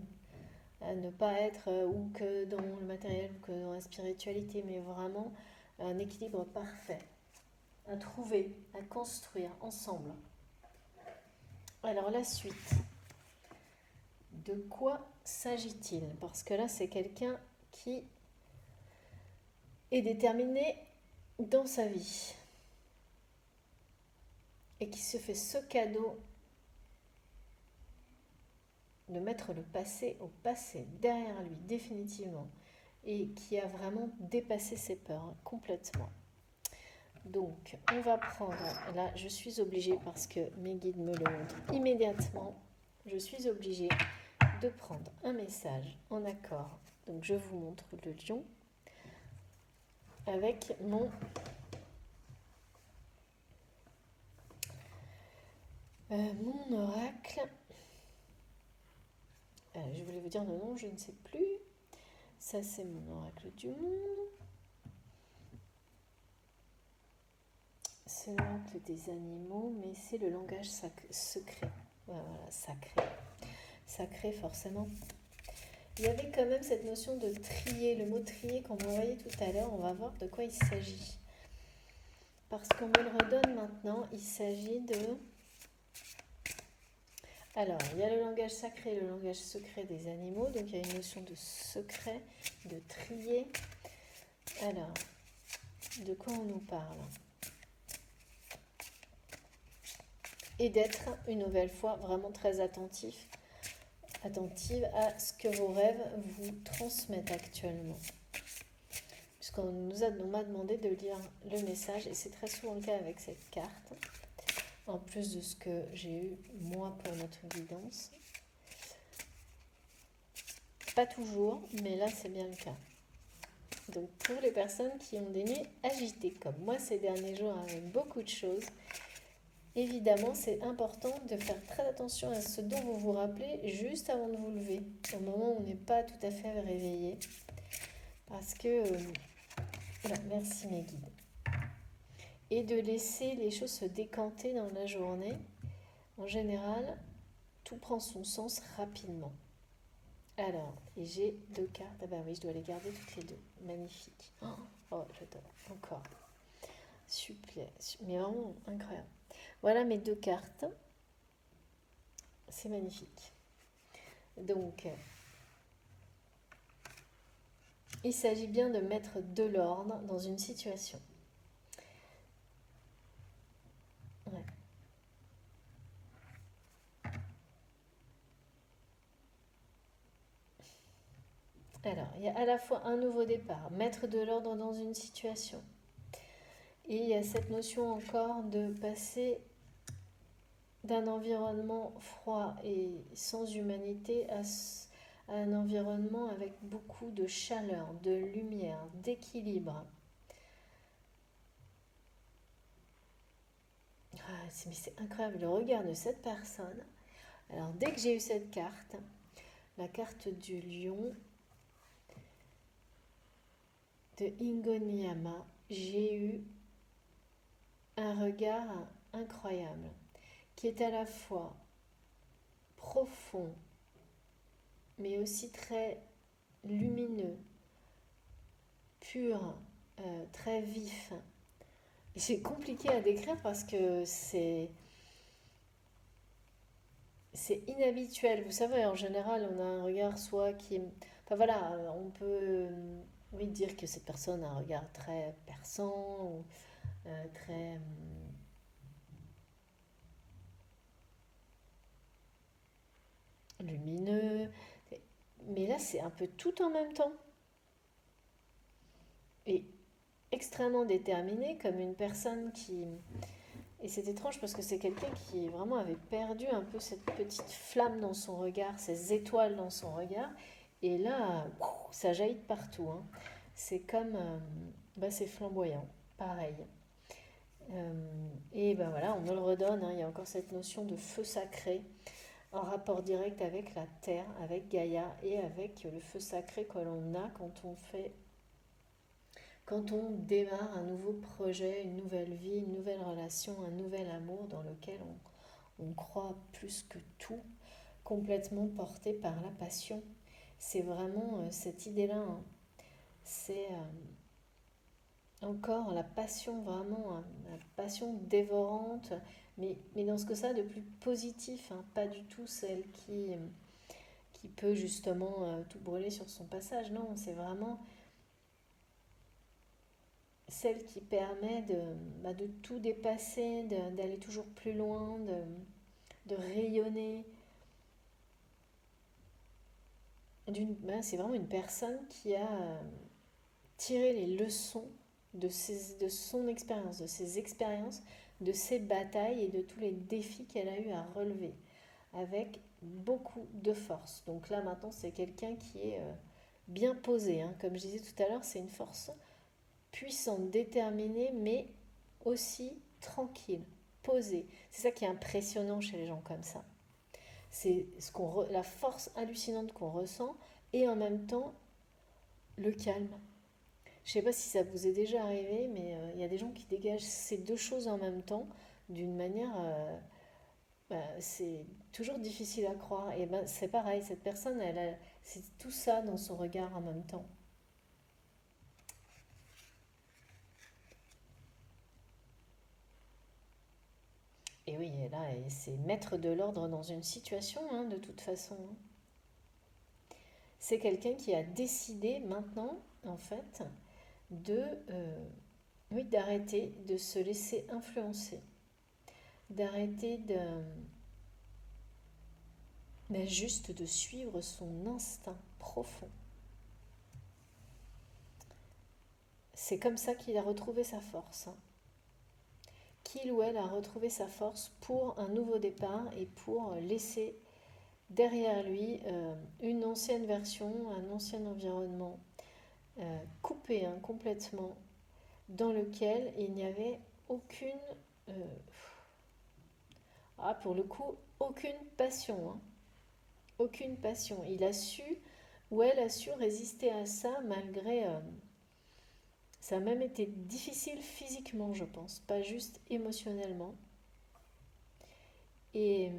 À ne pas être ou que dans le matériel ou que dans la spiritualité, mais vraiment un équilibre parfait à trouver, à construire ensemble. Alors la suite, de quoi s'agit-il? Parce que là, c'est quelqu'un qui est déterminé dans sa vie et qui se fait ce cadeau de mettre le passé au passé, derrière lui, définitivement, et qui a vraiment dépassé ses peurs complètement. Donc, on va prendre, là, je suis obligée, parce que mes guides me le montrent immédiatement, je suis obligée de prendre un message en accord. Donc, je vous montre le lion avec mon oracle. Je voulais vous dire le nom, je ne sais plus. Ça, c'est mon oracle du monde. C'est l'oracle des animaux, mais c'est le langage secret. Voilà, sacré. Sacré, forcément. Il y avait quand même cette notion de trier, le mot trier qu'on m'a envoyé tout à l'heure. On va voir de quoi il s'agit. Parce qu'on me le redonne maintenant, il s'agit de... Alors, il y a le langage sacré et le langage secret des animaux. Donc, il y a une notion de secret, de trier. Alors, de quoi on nous parle? Et d'être, une nouvelle fois, vraiment très attentive à ce que vos rêves vous transmettent actuellement. Puisqu'on m'a demandé de lire le message, et c'est très souvent le cas avec cette carte. en plus de ce que j'ai eu moi pour notre guidance. Pas toujours, mais là c'est bien le cas. Donc pour les personnes qui ont des nuits agitées, comme moi ces derniers jours avec beaucoup de choses, évidemment c'est important de faire très attention à ce dont vous vous rappelez juste avant de vous lever, au moment où on n'est pas tout à fait réveillé. Parce que... voilà, merci mes guides. Et de laisser les choses se décanter dans la journée. En général, tout prend son sens rapidement. Alors, et j'ai 2 cartes. Ah bah oui, je dois les garder toutes les 2. Magnifique. Oh, j'adore. Encore. Super. Mais vraiment incroyable. Voilà mes 2 cartes. C'est magnifique. Donc, il s'agit bien de mettre de l'ordre dans une situation. Ouais. Alors, il y a à la fois un nouveau départ, mettre de l'ordre dans une situation. Et il y a cette notion encore de passer d'un environnement froid et sans humanité à un environnement avec beaucoup de chaleur, de lumière, d'équilibre. Mais c'est incroyable le regard de cette personne. Alors dès que j'ai eu cette carte, la carte du lion de Ingonyama, j'ai eu un regard incroyable qui est à la fois profond mais aussi très lumineux, pur, très vif. C'est compliqué à décrire parce que c'est inhabituel. Vous savez, en général, on a un regard soit qui est... Enfin voilà, on peut oui, dire que cette personne a un regard très perçant, ou très lumineux. Mais là, c'est un peu tout en même temps. Et extrêmement déterminé, comme une personne qui... Et c'est étrange parce que c'est quelqu'un qui vraiment avait perdu un peu cette petite flamme dans son regard, ces étoiles dans son regard. Et là, ça jaillit de partout. Hein. C'est comme... c'est flamboyant, pareil. Et ben voilà, on me le redonne. Hein, il y a encore cette notion de feu sacré en rapport direct avec la terre, avec Gaïa et avec le feu sacré que l'on a quand on démarre un nouveau projet, une nouvelle vie, une nouvelle relation, un nouvel amour dans lequel on croit plus que tout, complètement porté par la passion. C'est vraiment cette idée-là. Hein. C'est encore la passion, vraiment, hein, la passion dévorante, mais dans ce que ça a de plus positif, hein, pas du tout celle qui peut justement tout brûler sur son passage. Non, c'est vraiment celle qui permet de tout dépasser, d'aller toujours plus loin, de rayonner. C'est vraiment une personne qui a tiré les leçons de son expérience, de ses expériences, de ses batailles et de tous les défis qu'elle a eu à relever, avec beaucoup de force. Donc là maintenant c'est quelqu'un qui est bien posé, hein. Comme je disais tout à l'heure, c'est une force puissante, déterminée, mais aussi tranquille, posée. C'est ça qui est impressionnant chez les gens comme ça. C'est la force hallucinante qu'on ressent et en même temps le calme. Je ne sais pas si ça vous est déjà arrivé, mais il y a des gens qui dégagent ces deux choses en même temps d'une manière... c'est toujours difficile à croire. Et ben, c'est pareil, cette personne, c'est tout ça dans son regard en même temps. Et oui, et là, c'est mettre de l'ordre dans une situation, hein, de toute façon. Hein. C'est quelqu'un qui a décidé maintenant, en fait, oui, d'arrêter de se laisser influencer, d'arrêter juste de suivre son instinct profond. C'est comme ça qu'il a retrouvé sa force, hein, qu'il ou elle a retrouvé sa force pour un nouveau départ et pour laisser derrière lui une ancienne version, un ancien environnement coupé complètement, dans lequel il n'y avait aucune, pour le coup, aucune passion, hein. Aucune passion. Il a su, ou elle a su résister à ça malgré... ça a même été difficile physiquement, je pense, pas juste émotionnellement. Et,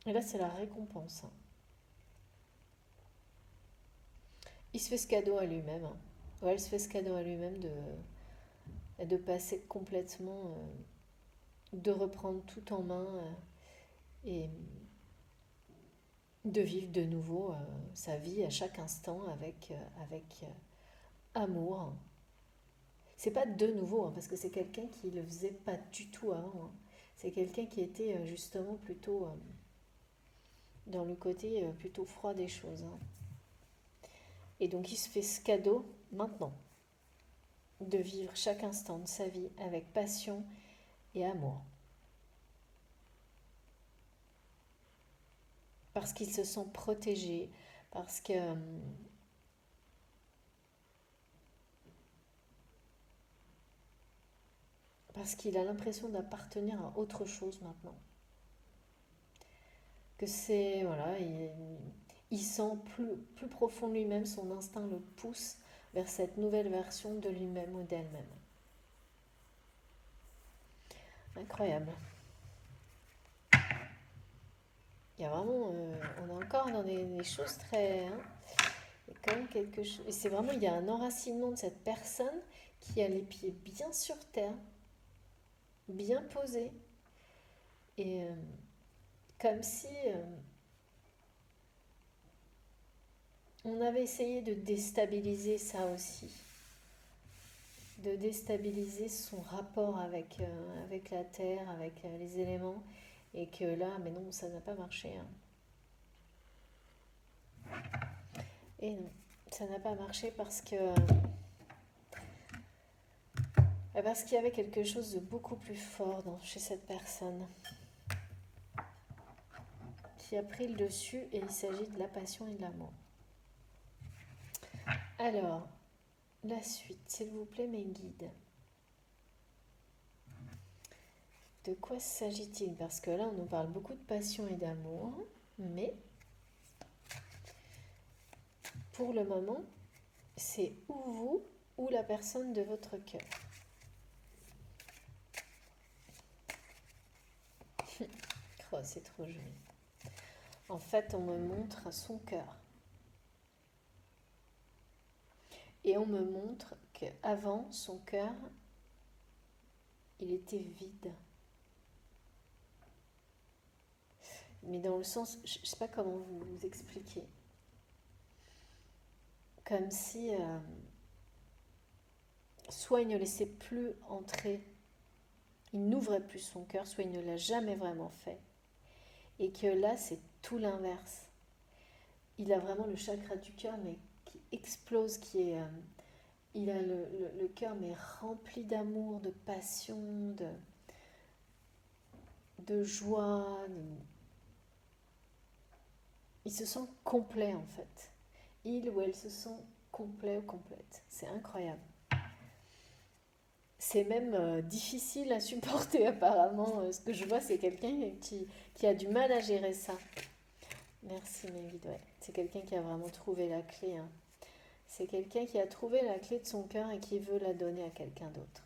et là, c'est la récompense, hein. Il se fait ce cadeau à lui-même, hein. Ouais, il se fait ce cadeau à lui-même de passer complètement, de reprendre tout en main et de vivre de nouveau sa vie à chaque instant avec amour. C'est pas de nouveau, hein, parce que c'est quelqu'un qui le faisait pas du tout avant, hein. C'est quelqu'un qui était justement plutôt dans le côté plutôt froid des choses, hein. Et donc il se fait ce cadeau maintenant de vivre chaque instant de sa vie avec passion et amour. Parce qu'il se sent protégé, parce que parce qu'il a l'impression d'appartenir à autre chose maintenant. Que c'est, voilà, il sent plus profond de lui-même, son instinct le pousse vers cette nouvelle version de lui-même ou d'elle-même. Incroyable. Il y a vraiment, on est encore dans des choses très... hein, il y a quand même quelque chose... Et c'est vraiment, il y a un enracinement de cette personne qui a les pieds bien sur terre, bien posés, et comme si on avait essayé de déstabiliser ça aussi, de déstabiliser son rapport avec la terre, avec les éléments, et que là, mais non, ça n'a pas marché, hein. Et non, ça n'a pas marché parce qu'il y avait quelque chose de beaucoup plus fort chez cette personne qui a pris le dessus, et il s'agit de la passion et de l'amour. Alors, la suite, s'il vous plaît, mes guides. De quoi s'agit-il? Parce que là, on nous parle beaucoup de passion et d'amour, mais pour le moment, c'est ou vous ou la personne de votre cœur. Oh, c'est trop joli. En fait, on me montre son cœur. Et on me montre qu'avant, son cœur, il était vide. Mais dans le sens, je ne sais pas comment vous expliquer. Comme si soit il ne laissait plus entrer, il n'ouvrait plus son cœur, soit il ne l'a jamais vraiment fait. Et que là, c'est tout l'inverse. Il a vraiment le chakra du cœur, mais qui explose, il a le cœur, mais rempli d'amour, de passion, de joie. Il se sent complet, en fait. Il ou elle se sent complet ou complète. C'est incroyable. C'est même difficile à supporter, apparemment. Ce que je vois, c'est quelqu'un qui a du mal à gérer ça. Merci, Mévide. Ouais. C'est quelqu'un qui a vraiment trouvé la clé, hein. C'est quelqu'un qui a trouvé la clé de son cœur et qui veut la donner à quelqu'un d'autre.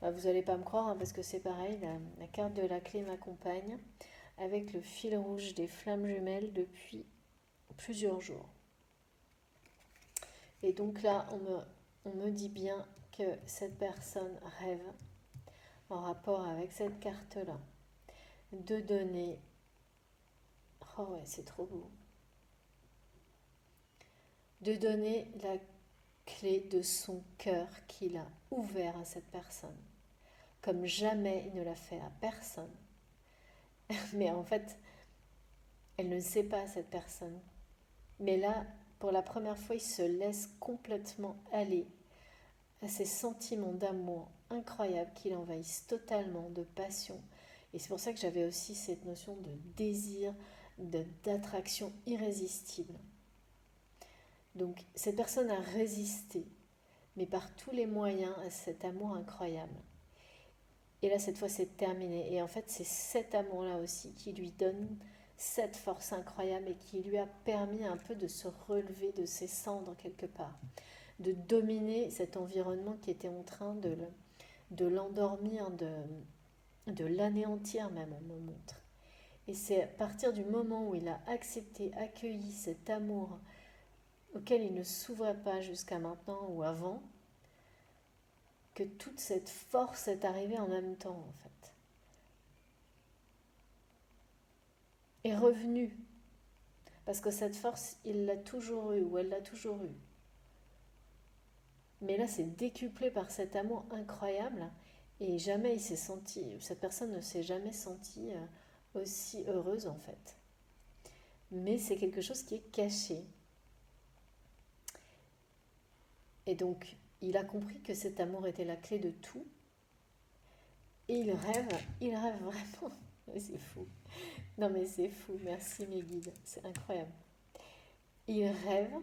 Bah, vous n'allez pas me croire, hein, parce que c'est pareil, la carte de la clé m'accompagne avec le fil rouge des flammes jumelles depuis plusieurs jours. Et donc là, on me dit bien que cette personne rêve, en rapport avec cette carte-là, de donner... Oh ouais, c'est trop beau. De donner la clé de son cœur qu'il a ouvert à cette personne, comme jamais il ne l'a fait à personne. Mais en fait, elle ne sait pas, cette personne. Mais là, pour la première fois, il se laisse complètement aller à ces sentiments d'amour incroyables qui l'envahissent totalement, de passion. Et c'est pour ça que j'avais aussi cette notion de désir, d'attraction irrésistible. Donc cette personne a résisté, mais par tous les moyens, à cet amour incroyable. Et là, cette fois, c'est terminé. Et en fait, c'est cet amour-là aussi qui lui donne cette force incroyable et qui lui a permis un peu de se relever de ses cendres quelque part, de dominer cet environnement qui était en train de l'endormir, de l'anéantir même, on me montre. Et c'est à partir du moment où il a accepté, accueilli cet amour auquel il ne s'ouvrait pas jusqu'à maintenant ou avant, que toute cette force est arrivée en même temps, en fait. Est revenue. Parce que cette force, il l'a toujours eue, ou elle l'a toujours eue. Mais là, c'est décuplé par cet amour incroyable, et jamais il s'est senti, cette personne ne s'est jamais sentie aussi heureuse, en fait. Mais c'est quelque chose qui est caché. Et donc, il a compris que cet amour était la clé de tout, et il rêve vraiment. C'est fou. Non mais c'est fou, merci mes guides, c'est incroyable. Il rêve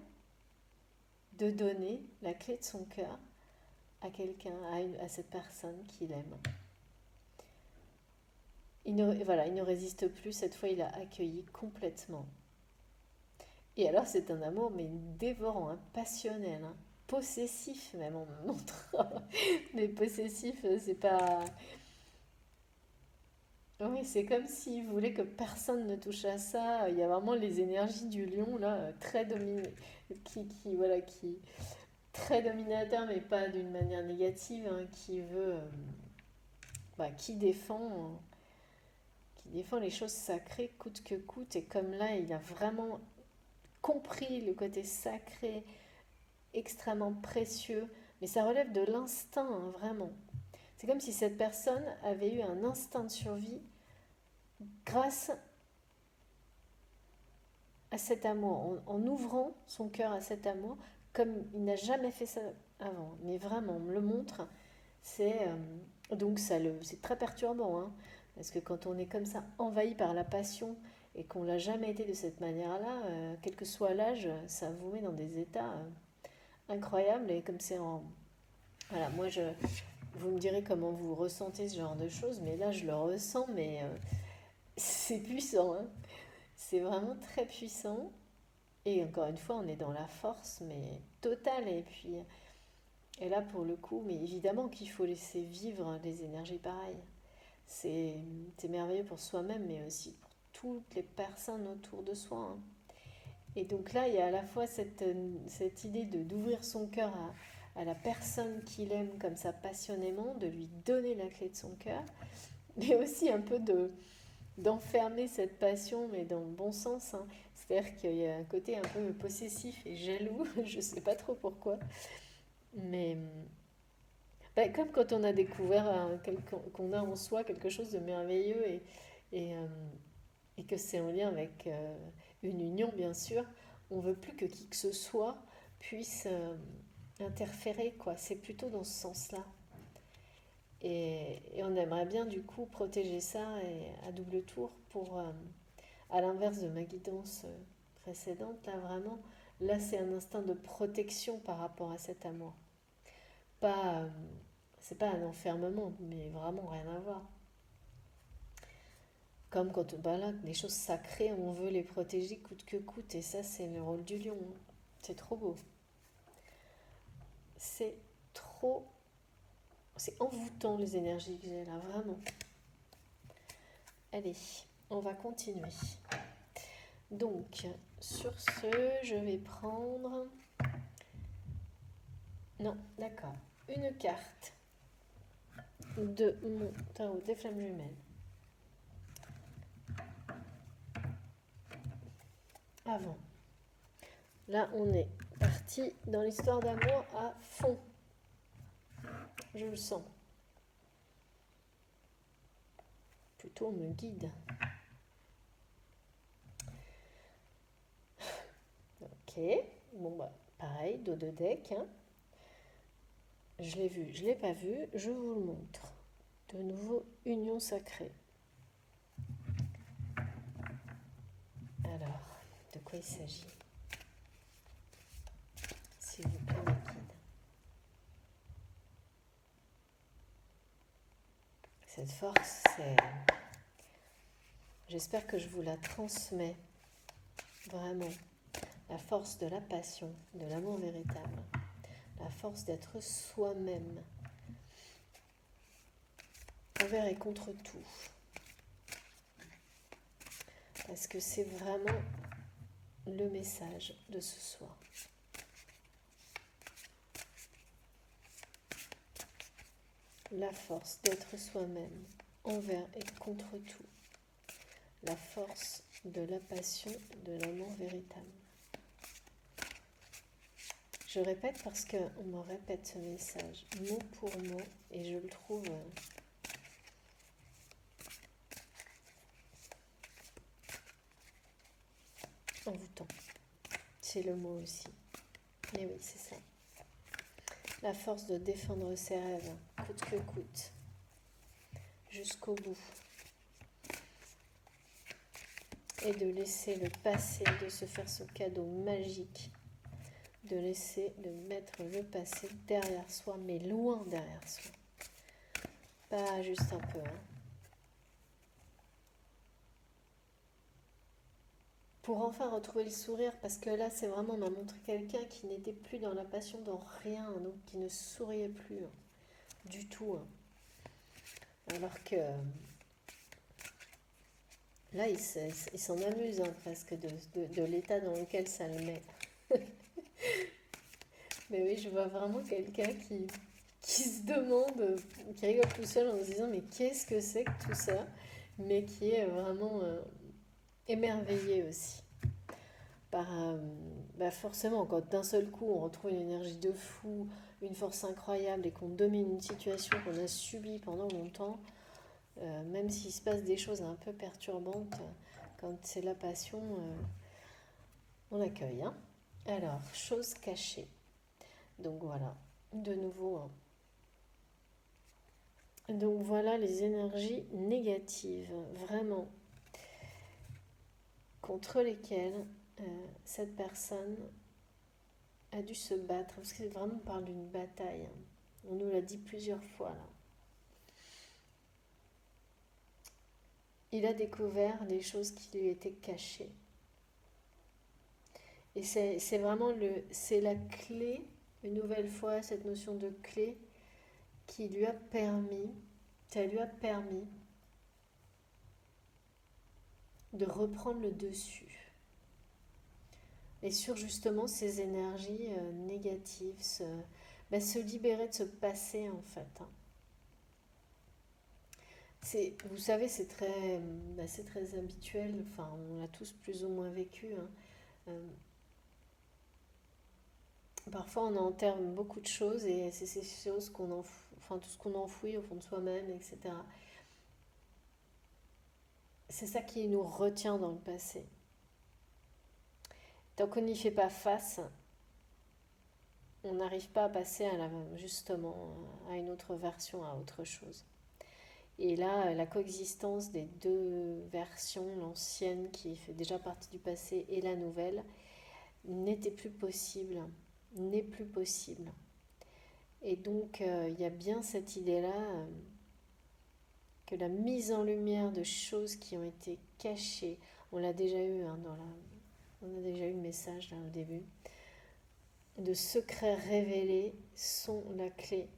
de donner la clé de son cœur à quelqu'un, à cette personne qu'il aime. Voilà, il ne résiste plus, cette fois il a accueilli complètement. Et alors c'est un amour mais dévorant, hein, passionnel, hein, possessif même, on me montre. Mais possessif, c'est pas... Oui, c'est comme s'il voulait que personne ne touche à ça. Il y a vraiment les énergies du lion là, très voilà, qui très dominateur, mais pas d'une manière négative, hein, qui veut, qui défend les choses sacrées coûte que coûte. Et comme là, il a vraiment compris le côté sacré, extrêmement précieux, mais ça relève de l'instinct, hein, vraiment. C'est comme si cette personne avait eu un instinct de survie grâce à cet amour, en ouvrant son cœur à cet amour, comme il n'a jamais fait ça avant. Mais vraiment, on me le montre, c'est donc c'est très perturbant, hein, parce que quand on est comme ça envahi par la passion et qu'on l'a jamais été de cette manière-là, quel que soit l'âge, ça vous met dans des états incroyables. Et comme c'est en... Voilà, vous me direz comment vous ressentez ce genre de choses, mais là je le ressens, mais c'est puissant, hein. C'est vraiment très puissant. Et encore une fois, on est dans la force, mais totale. Et puis, et là, pour le coup, mais évidemment qu'il faut laisser vivre des énergies pareilles. C'est merveilleux pour soi-même, mais aussi pour toutes les personnes autour de soi, hein. Et donc là, il y a à la fois cette idée d'ouvrir son cœur à la personne qu'il aime comme ça passionnément, de lui donner la clé de son cœur, mais aussi un peu d'enfermer cette passion, mais dans le bon sens, hein. C'est-à-dire qu'il y a un côté un peu possessif et jaloux, je ne sais pas trop pourquoi, mais comme quand on a découvert qu'on a en soi quelque chose de merveilleux et, euh, et que c'est en lien avec une union, bien sûr, on veut plus que qui que ce soit puisse interférer, quoi. C'est plutôt dans ce sens-là. Et on aimerait bien, du coup, protéger ça à double tour pour, à l'inverse de ma guidance précédente, là, vraiment, là, c'est un instinct de protection par rapport à cet amour. Pas, c'est pas un enfermement, mais vraiment rien à voir. Comme quand là, les choses sacrées, on veut les protéger coûte que coûte. Et ça, c'est le rôle du lion. C'est trop beau. C'est trop... C'est envoûtant les énergies que j'ai là, vraiment. Allez, on va continuer. Donc, sur ce, je vais prendre... Non, d'accord. Une carte de mon tarot des flammes jumelles. Avant. Là, on est parti dans l'histoire d'amour à fond. Je le sens. Plutôt, on me guide. Ok. Bon, bah, pareil, dos de deck. Hein. Je l'ai vu, je ne l'ai pas vu, je vous le montre. De nouveau, union sacrée. Alors, de quoi il s'agit? S'il vous plaît, mes guides. Cette force, c'est... J'espère que je vous la transmets. Vraiment. La force de la passion, de l'amour véritable. La force d'être soi-même. Envers et contre tout. Parce que c'est vraiment le message de ce soir. La force d'être soi-même, envers et contre tout. La force de la passion, de l'amour véritable. Je répète parce qu'on me répète ce message mot pour mot et je le trouve envoûtant. C'est le mot aussi. Et oui, c'est ça. La force de défendre ses rêves, coûte que coûte, jusqu'au bout. Et de laisser le passé, de se faire ce cadeau magique, de mettre le passé derrière soi, mais loin derrière soi. Pas juste un peu, hein. Pour enfin retrouver le sourire, parce que là, c'est vraiment, on m'a montré quelqu'un qui n'était plus dans la passion, dans rien, donc qui ne souriait plus, hein, du tout. Hein. Alors que là, il s'en amuse hein, presque de l'état dans lequel ça le met. Mais oui, je vois vraiment quelqu'un qui se demande, qui rigole tout seul en se disant mais qu'est-ce que c'est que tout ça? Mais qui est vraiment émerveillé aussi. Forcément, quand d'un seul coup on retrouve une énergie de fou, une force incroyable et qu'on domine une situation qu'on a subie pendant longtemps, même s'il se passe des choses un peu perturbantes, quand c'est la passion, on accueille. Hein. Alors, chose cachée. Donc voilà, de nouveau. Hein. Donc voilà les énergies négatives, vraiment, contre lesquelles cette personne a dû se battre. Parce que vraiment on parle d'une bataille. Hein. On nous l'a dit plusieurs fois là. Il a découvert des choses qui lui étaient cachées. Et c'est vraiment c'est la clé, une nouvelle fois, cette notion de clé qui lui a permis, ça lui a permis de reprendre le dessus. Et sur justement ces énergies négatives, se libérer de ce passé en fait. Hein. Vous savez, c'est très habituel, enfin on l'a tous plus ou moins vécu. Hein. Parfois on enterre beaucoup de choses et c'est ces choses tout ce qu'on enfouit au fond de soi-même, etc. C'est ça qui nous retient dans le passé. Tant qu'on n'y fait pas face, on n'arrive pas à passer justement à une autre version, à autre chose. Et là, la coexistence des deux versions, l'ancienne qui fait déjà partie du passé et la nouvelle, n'est plus possible. Et donc, il y a bien cette idée-là que la mise en lumière de choses qui ont été cachées, on l'a déjà eu on a déjà eu le message là au début, de secrets révélés sont la clé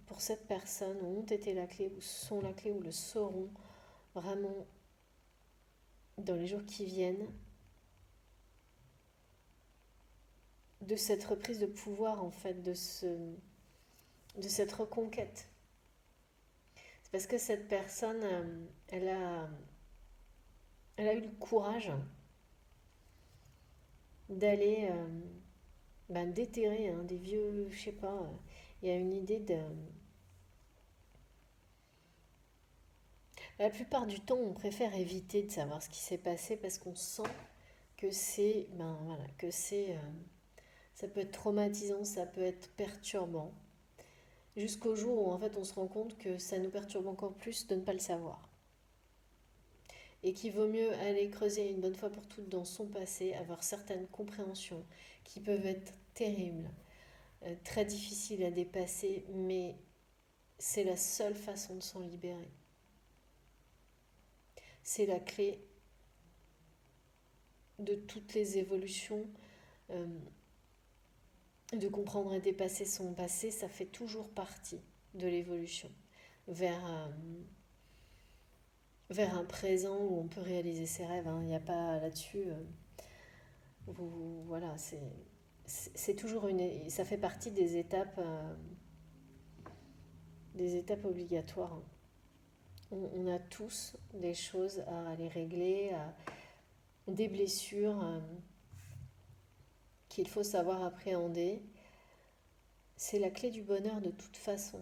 pour cette personne, ou ont été la clé, ou sont la clé, ou le seront vraiment dans les jours qui viennent, de cette reprise de pouvoir en fait, de cette reconquête. C'est parce que cette personne, elle a eu le courage d'aller déterrer des vieux, je sais pas, il y a une idée de... La plupart du temps, on préfère éviter de savoir ce qui s'est passé parce qu'on sent que ça peut être traumatisant, ça peut être perturbant. jusqu'au jour où en fait on se rend compte que ça nous perturbe encore plus de ne pas le savoir. Et qu'il vaut mieux aller creuser une bonne fois pour toutes dans son passé, avoir certaines compréhensions qui peuvent être terribles, très difficiles à dépasser, mais c'est la seule façon de s'en libérer. C'est la clé de toutes les évolutions. euh, de comprendre et dépasser son passé, ça fait toujours partie de l'évolution vers, vers un présent où on peut réaliser ses rêves. Il n'y a pas là-dessus. Voilà, c'est toujours une. Ça fait partie des étapes obligatoires. On a tous des choses à aller régler, des blessures qu'il faut savoir appréhender. C'est la clé du bonheur de toute façon.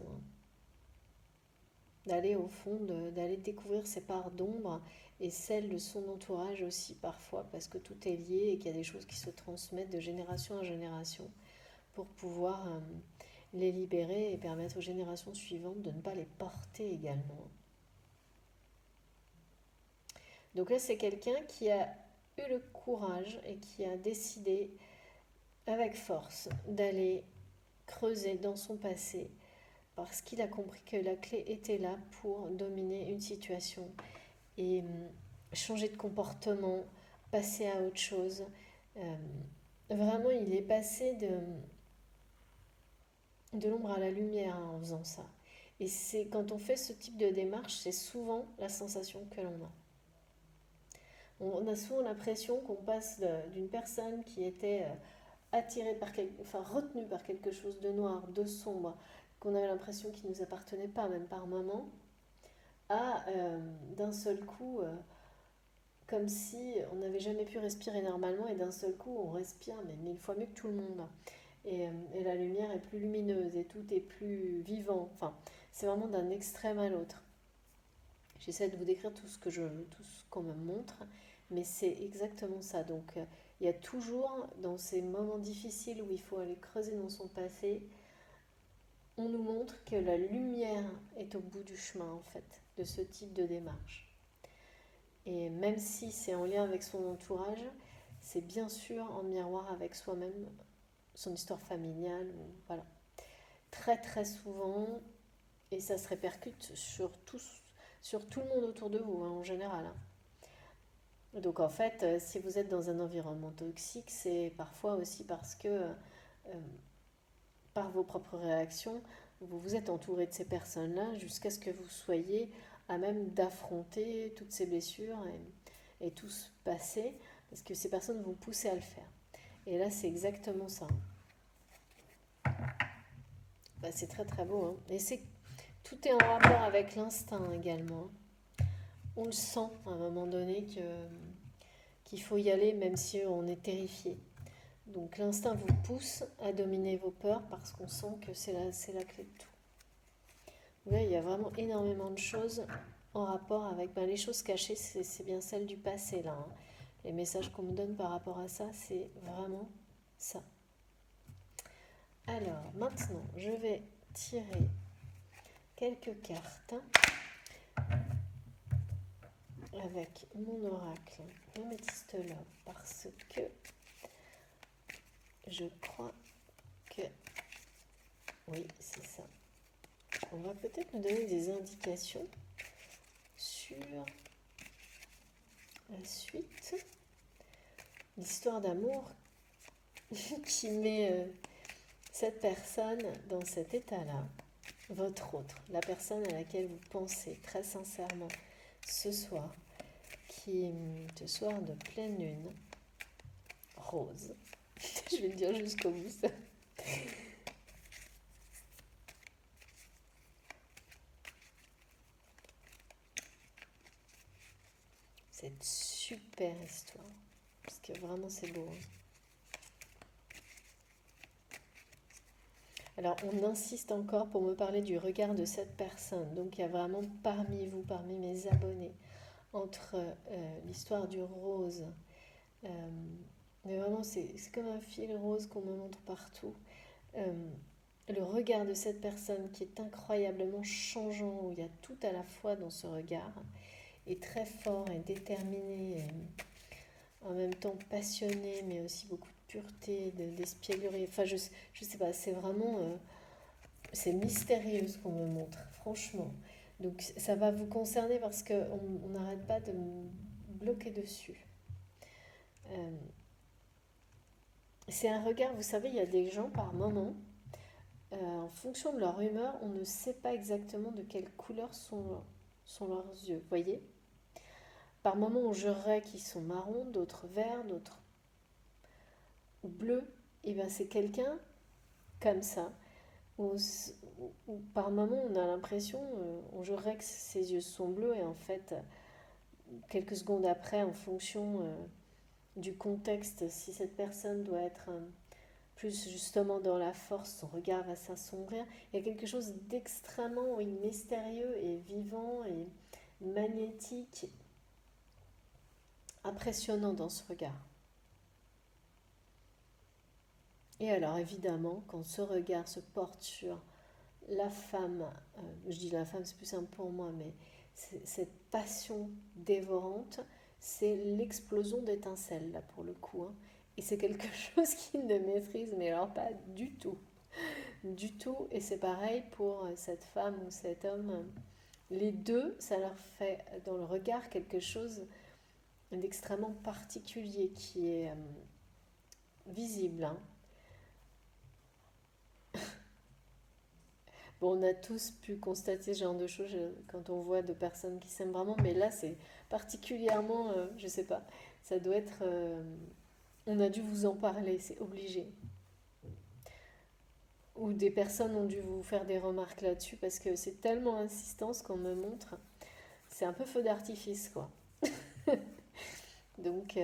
D'aller au fond, d'aller découvrir ses parts d'ombre et celles de son entourage aussi parfois, parce que tout est lié et qu'il y a des choses qui se transmettent de génération en génération pour pouvoir les libérer et permettre aux générations suivantes de ne pas les porter également. Donc là, c'est quelqu'un qui a eu le courage et qui a décidé avec force d'aller creuser dans son passé parce qu'il a compris que la clé était là pour dominer une situation et changer de comportement, passer à autre chose. Euh, Vraiment, il est passé de l'ombre à la lumière en faisant ça. Et c'est quand on fait ce type de démarche, c'est souvent la sensation que l'on a. On a souvent l'impression qu'on passe d'une personne qui était attirée par enfin retenue par quelque chose de noir, de sombre, qu'on avait l'impression qu'il ne nous appartenait pas, même par moment, à d'un seul coup, comme si on n'avait jamais pu respirer normalement et d'un seul coup on respire mais 1000 fois mieux que tout le monde. Et la lumière est plus lumineuse et tout est plus vivant. Enfin, c'est vraiment d'un extrême à l'autre. J'essaie de vous décrire tout ce qu'on me montre, mais c'est exactement ça. Donc, il y a toujours, dans ces moments difficiles où il faut aller creuser dans son passé, on nous montre que la lumière est au bout du chemin, en fait, de ce type de démarche. Et même si c'est en lien avec son entourage, c'est bien sûr en miroir avec soi-même, son histoire familiale, voilà. Très très souvent, et ça se répercute sur tout le monde autour de vous, en général. Donc en fait, si vous êtes dans un environnement toxique, c'est parfois aussi parce que par vos propres réactions, vous vous êtes entouré de ces personnes-là jusqu'à ce que vous soyez à même d'affronter toutes ces blessures et tout ce passé, parce que ces personnes vont pousser à le faire. Et là, c'est exactement ça. Bah, c'est très très beau. Et tout est en rapport avec l'instinct également. On le sent à un moment donné qu'il faut y aller même si on est terrifié. Donc l'instinct vous pousse à dominer vos peurs parce qu'on sent que c'est la clé de tout. Là, il y a vraiment énormément de choses en rapport avec les choses cachées, c'est bien celles du passé là. Les messages qu'on me donne par rapport à ça, c'est vraiment ça. Alors maintenant, je vais tirer quelques cartes avec mon oracle Améthyste Love parce que je crois que oui, c'est ça. On va peut-être nous donner des indications sur la suite. L'histoire d'amour qui met cette personne dans cet état-là, votre autre, la personne à laquelle vous pensez très sincèrement ce soir, qui ce soir de pleine lune, rose, je vais le dire jusqu'au bout ça. Cette super histoire, parce que vraiment c'est beau. Alors on insiste encore pour me parler du regard de cette personne. Donc il y a vraiment parmi vous, parmi mes abonnés, entre l'histoire du rose, mais vraiment c'est comme un fil rose qu'on me montre partout. le regard de cette personne qui est incroyablement changeant, où il y a tout à la fois dans ce regard, est très fort et déterminé, et en même temps passionné, mais aussi beaucoup de pureté, d'espièglerie. Enfin, je sais pas, c'est vraiment... c'est mystérieux ce qu'on me montre, franchement. Donc ça va vous concerner parce qu'on n'arrête pas de me bloquer dessus. Euh, c'est un regard, vous savez, il y a des gens par moment, en fonction de leur humeur, on ne sait pas exactement de quelle couleur sont leurs yeux. Vous voyez? Par moment, on jurerait qu'ils sont marrons, d'autres verts, d'autres bleus. Et bien c'est quelqu'un comme ça. Où, où par moment, on a l'impression, on jurerait que ses yeux sont bleus et en fait, quelques secondes après, en fonction du contexte, si cette personne doit être plus justement dans la force, son regard va s'assombrir. Il y a quelque chose d'extrêmement oui, mystérieux et vivant et magnétique, impressionnant dans ce regard. Et alors évidemment, quand ce regard se porte sur la femme, je dis la femme, c'est plus simple pour moi, mais cette passion dévorante, c'est l'explosion d'étincelles, là, pour le coup. Hein. Et c'est quelque chose qu'ils ne maîtrisent, mais alors pas du tout. Du tout. Et c'est pareil pour cette femme ou cet homme. Les deux, ça leur fait dans le regard quelque chose d'extrêmement particulier qui est visible. Hein. Bon, on a tous pu constater ce genre de choses quand on voit deux personnes qui s'aiment vraiment, mais là c'est particulièrement, je sais pas, ça doit être, on a dû vous en parler, c'est obligé. Ou des personnes ont dû vous faire des remarques là-dessus parce que c'est tellement insistant ce qu'on me montre, c'est un peu feu d'artifice quoi. Donc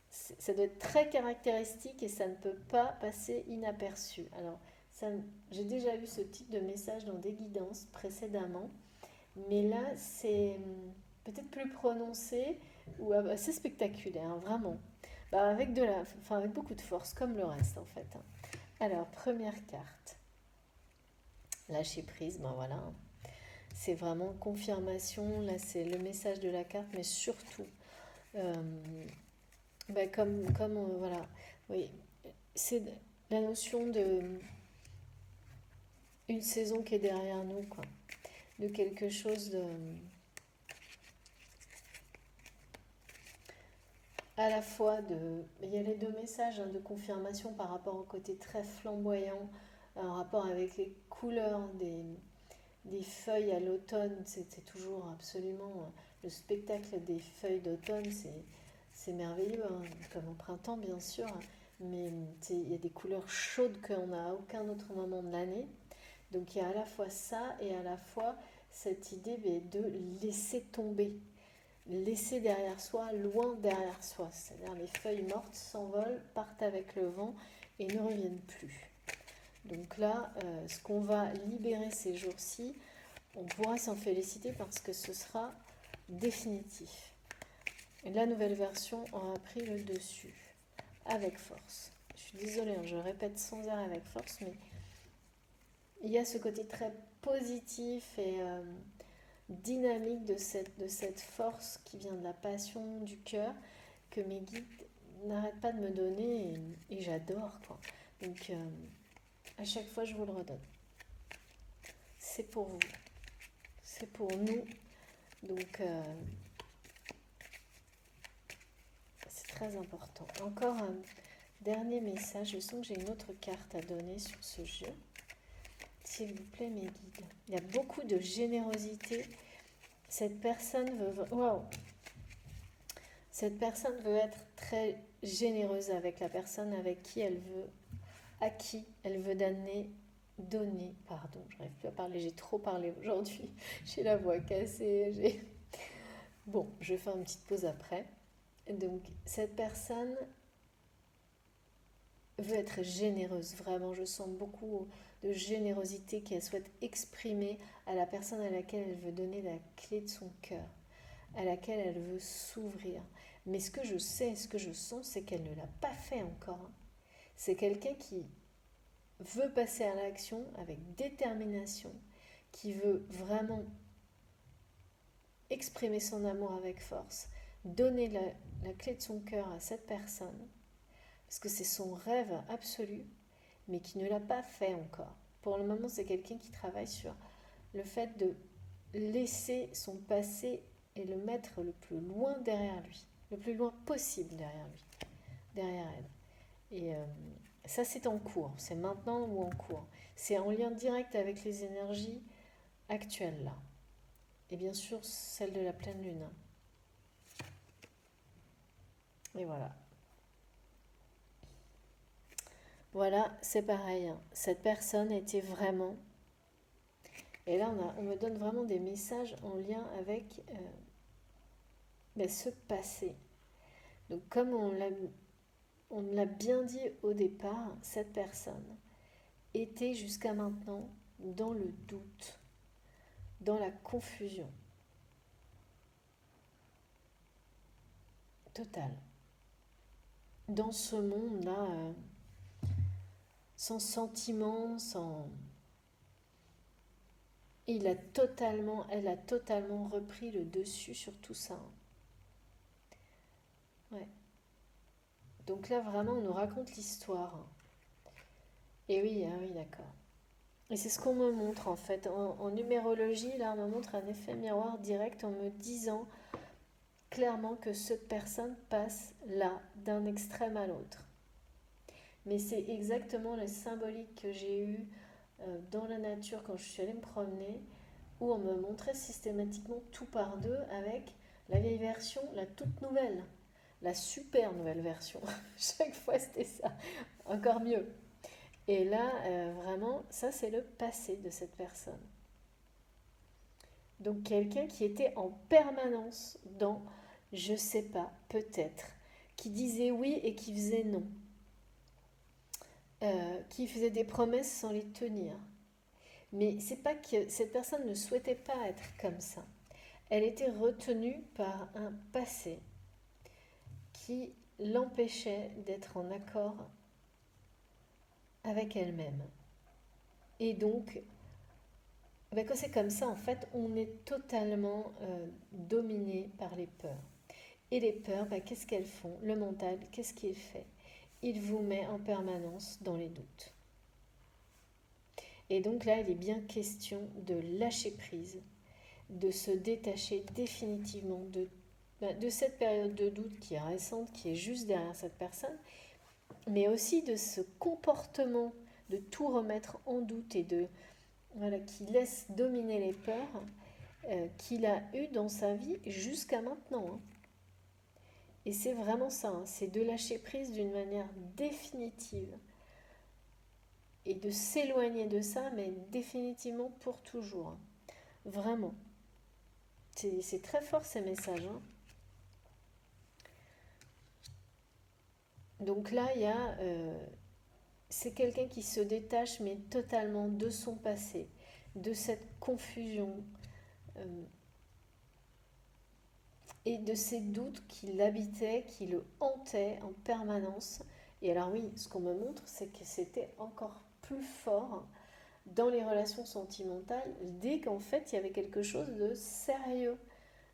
ça doit être très caractéristique et ça ne peut pas passer inaperçu. Alors, ça, j'ai déjà eu ce type de message dans des guidances précédemment, mais là, c'est peut-être plus prononcé ou assez spectaculaire, hein, vraiment. Bah, enfin, avec beaucoup de force, comme le reste en fait. Hein. Alors, première carte. Lâcher prise, ben voilà. Hein. C'est vraiment confirmation. Là, c'est le message de la carte, mais surtout, euh, ben, voilà, oui, c'est la notion de une saison qui est derrière nous, quoi. De quelque chose de à la fois de il y a les deux messages hein, de confirmation par rapport au côté très flamboyant en rapport avec les couleurs des feuilles à l'automne, c'est toujours absolument le spectacle des feuilles d'automne, c'est merveilleux hein, comme au printemps bien sûr, mais il y a des couleurs chaudes qu'on n'a à aucun autre moment de l'année. Donc il y a à la fois ça et à la fois cette idée de laisser tomber, laisser derrière soi, loin derrière soi. C'est-à-dire les feuilles mortes s'envolent, partent avec le vent et ne reviennent plus. Donc là, ce qu'on va libérer ces jours-ci, on pourra s'en féliciter parce que ce sera définitif. Et la nouvelle version aura pris le dessus, avec force. Je suis désolée, hein, je répète sans arrêt avec force, mais il y a ce côté très positif et dynamique de cette force qui vient de la passion, du cœur, que mes guides n'arrêtent pas de me donner et j'adore. Quoi. Donc à chaque fois, je vous le redonne. C'est pour vous, c'est pour nous. Donc c'est très important. Encore un dernier message. Je sens que j'ai une autre carte à donner sur ce jeu. S'il vous plaît, mes guides. Il y a beaucoup de générosité. Cette personne veut... Wow. Cette personne veut être très généreuse avec la personne avec qui elle veut... À qui elle veut donner. Pardon, je n'arrive plus à parler. J'ai trop parlé aujourd'hui. J'ai la voix cassée. Bon, je vais faire une petite pause après. Donc, cette personne veut être généreuse, vraiment. Je sens beaucoup de générosité qu'elle souhaite exprimer à la personne à laquelle elle veut donner la clé de son cœur, à laquelle elle veut s'ouvrir. Mais ce que je sais, ce que je sens, c'est qu'elle ne l'a pas fait encore. C'est quelqu'un qui veut passer à l'action avec détermination, qui veut vraiment exprimer son amour avec force, donner la clé de son cœur à cette personne, parce que c'est son rêve absolu, mais qui ne l'a pas fait encore. Pour le moment, c'est quelqu'un qui travaille sur le fait de laisser son passé et le mettre le plus loin derrière lui, le plus loin possible derrière lui, derrière elle. Et ça, c'est en cours, c'est maintenant ou en cours. C'est en lien direct avec les énergies actuelles là. Et bien sûr, celle de la pleine lune. Et voilà. Voilà, c'est pareil. Cette personne était vraiment... Et là, on me donne vraiment des messages en lien avec ce passé. Donc, comme on l'a bien dit au départ, cette personne était jusqu'à maintenant dans le doute, dans la confusion totale. Dans ce monde-là, sans sentiment, sans... elle a totalement repris le dessus sur tout ça. Ouais. Donc là, vraiment, on nous raconte l'histoire. Et oui, ah oui, d'accord. Et c'est ce qu'on me montre en fait. En numérologie, là, on me montre un effet miroir direct en me disant clairement que cette personne passe là, d'un extrême à l'autre. Mais c'est exactement la symbolique que j'ai eue dans la nature quand je suis allée me promener, où on me montrait systématiquement tout par deux avec la vieille version, la toute nouvelle, la super nouvelle version. Chaque fois, c'était ça. Encore mieux. Et là, vraiment, ça, c'est le passé de cette personne. Donc, quelqu'un qui était en permanence dans je sais pas, peut-être, qui disait oui et qui faisait non, qui faisait des promesses sans les tenir. Mais c'est pas que cette personne ne souhaitait pas être comme ça. Elle était retenue par un passé qui l'empêchait d'être en accord avec elle-même. Et donc, quand c'est comme ça, en fait, on est totalement dominé par les peurs. Et les peurs, qu'est-ce qu'elles font? Le mental, qu'est-ce qu'il fait? Il vous met en permanence dans les doutes. Et donc là, il est bien question de lâcher prise, de se détacher définitivement de cette période de doute qui est récente, qui est juste derrière cette personne, mais aussi de ce comportement de tout remettre en doute et qui laisse dominer les peurs qu'il a eues dans sa vie jusqu'à maintenant. Hein. Et c'est vraiment ça, hein, c'est de lâcher prise d'une manière définitive et de s'éloigner de ça, mais définitivement pour toujours. Hein. Vraiment. C'est très fort ces messages. Hein. Donc là, il y a... c'est quelqu'un qui se détache, mais totalement de son passé, de cette confusion et de ces doutes qui l'habitaient, qui le hantaient en permanence. Et alors oui, ce qu'on me montre, c'est que c'était encore plus fort dans les relations sentimentales, dès qu'en fait il y avait quelque chose de sérieux,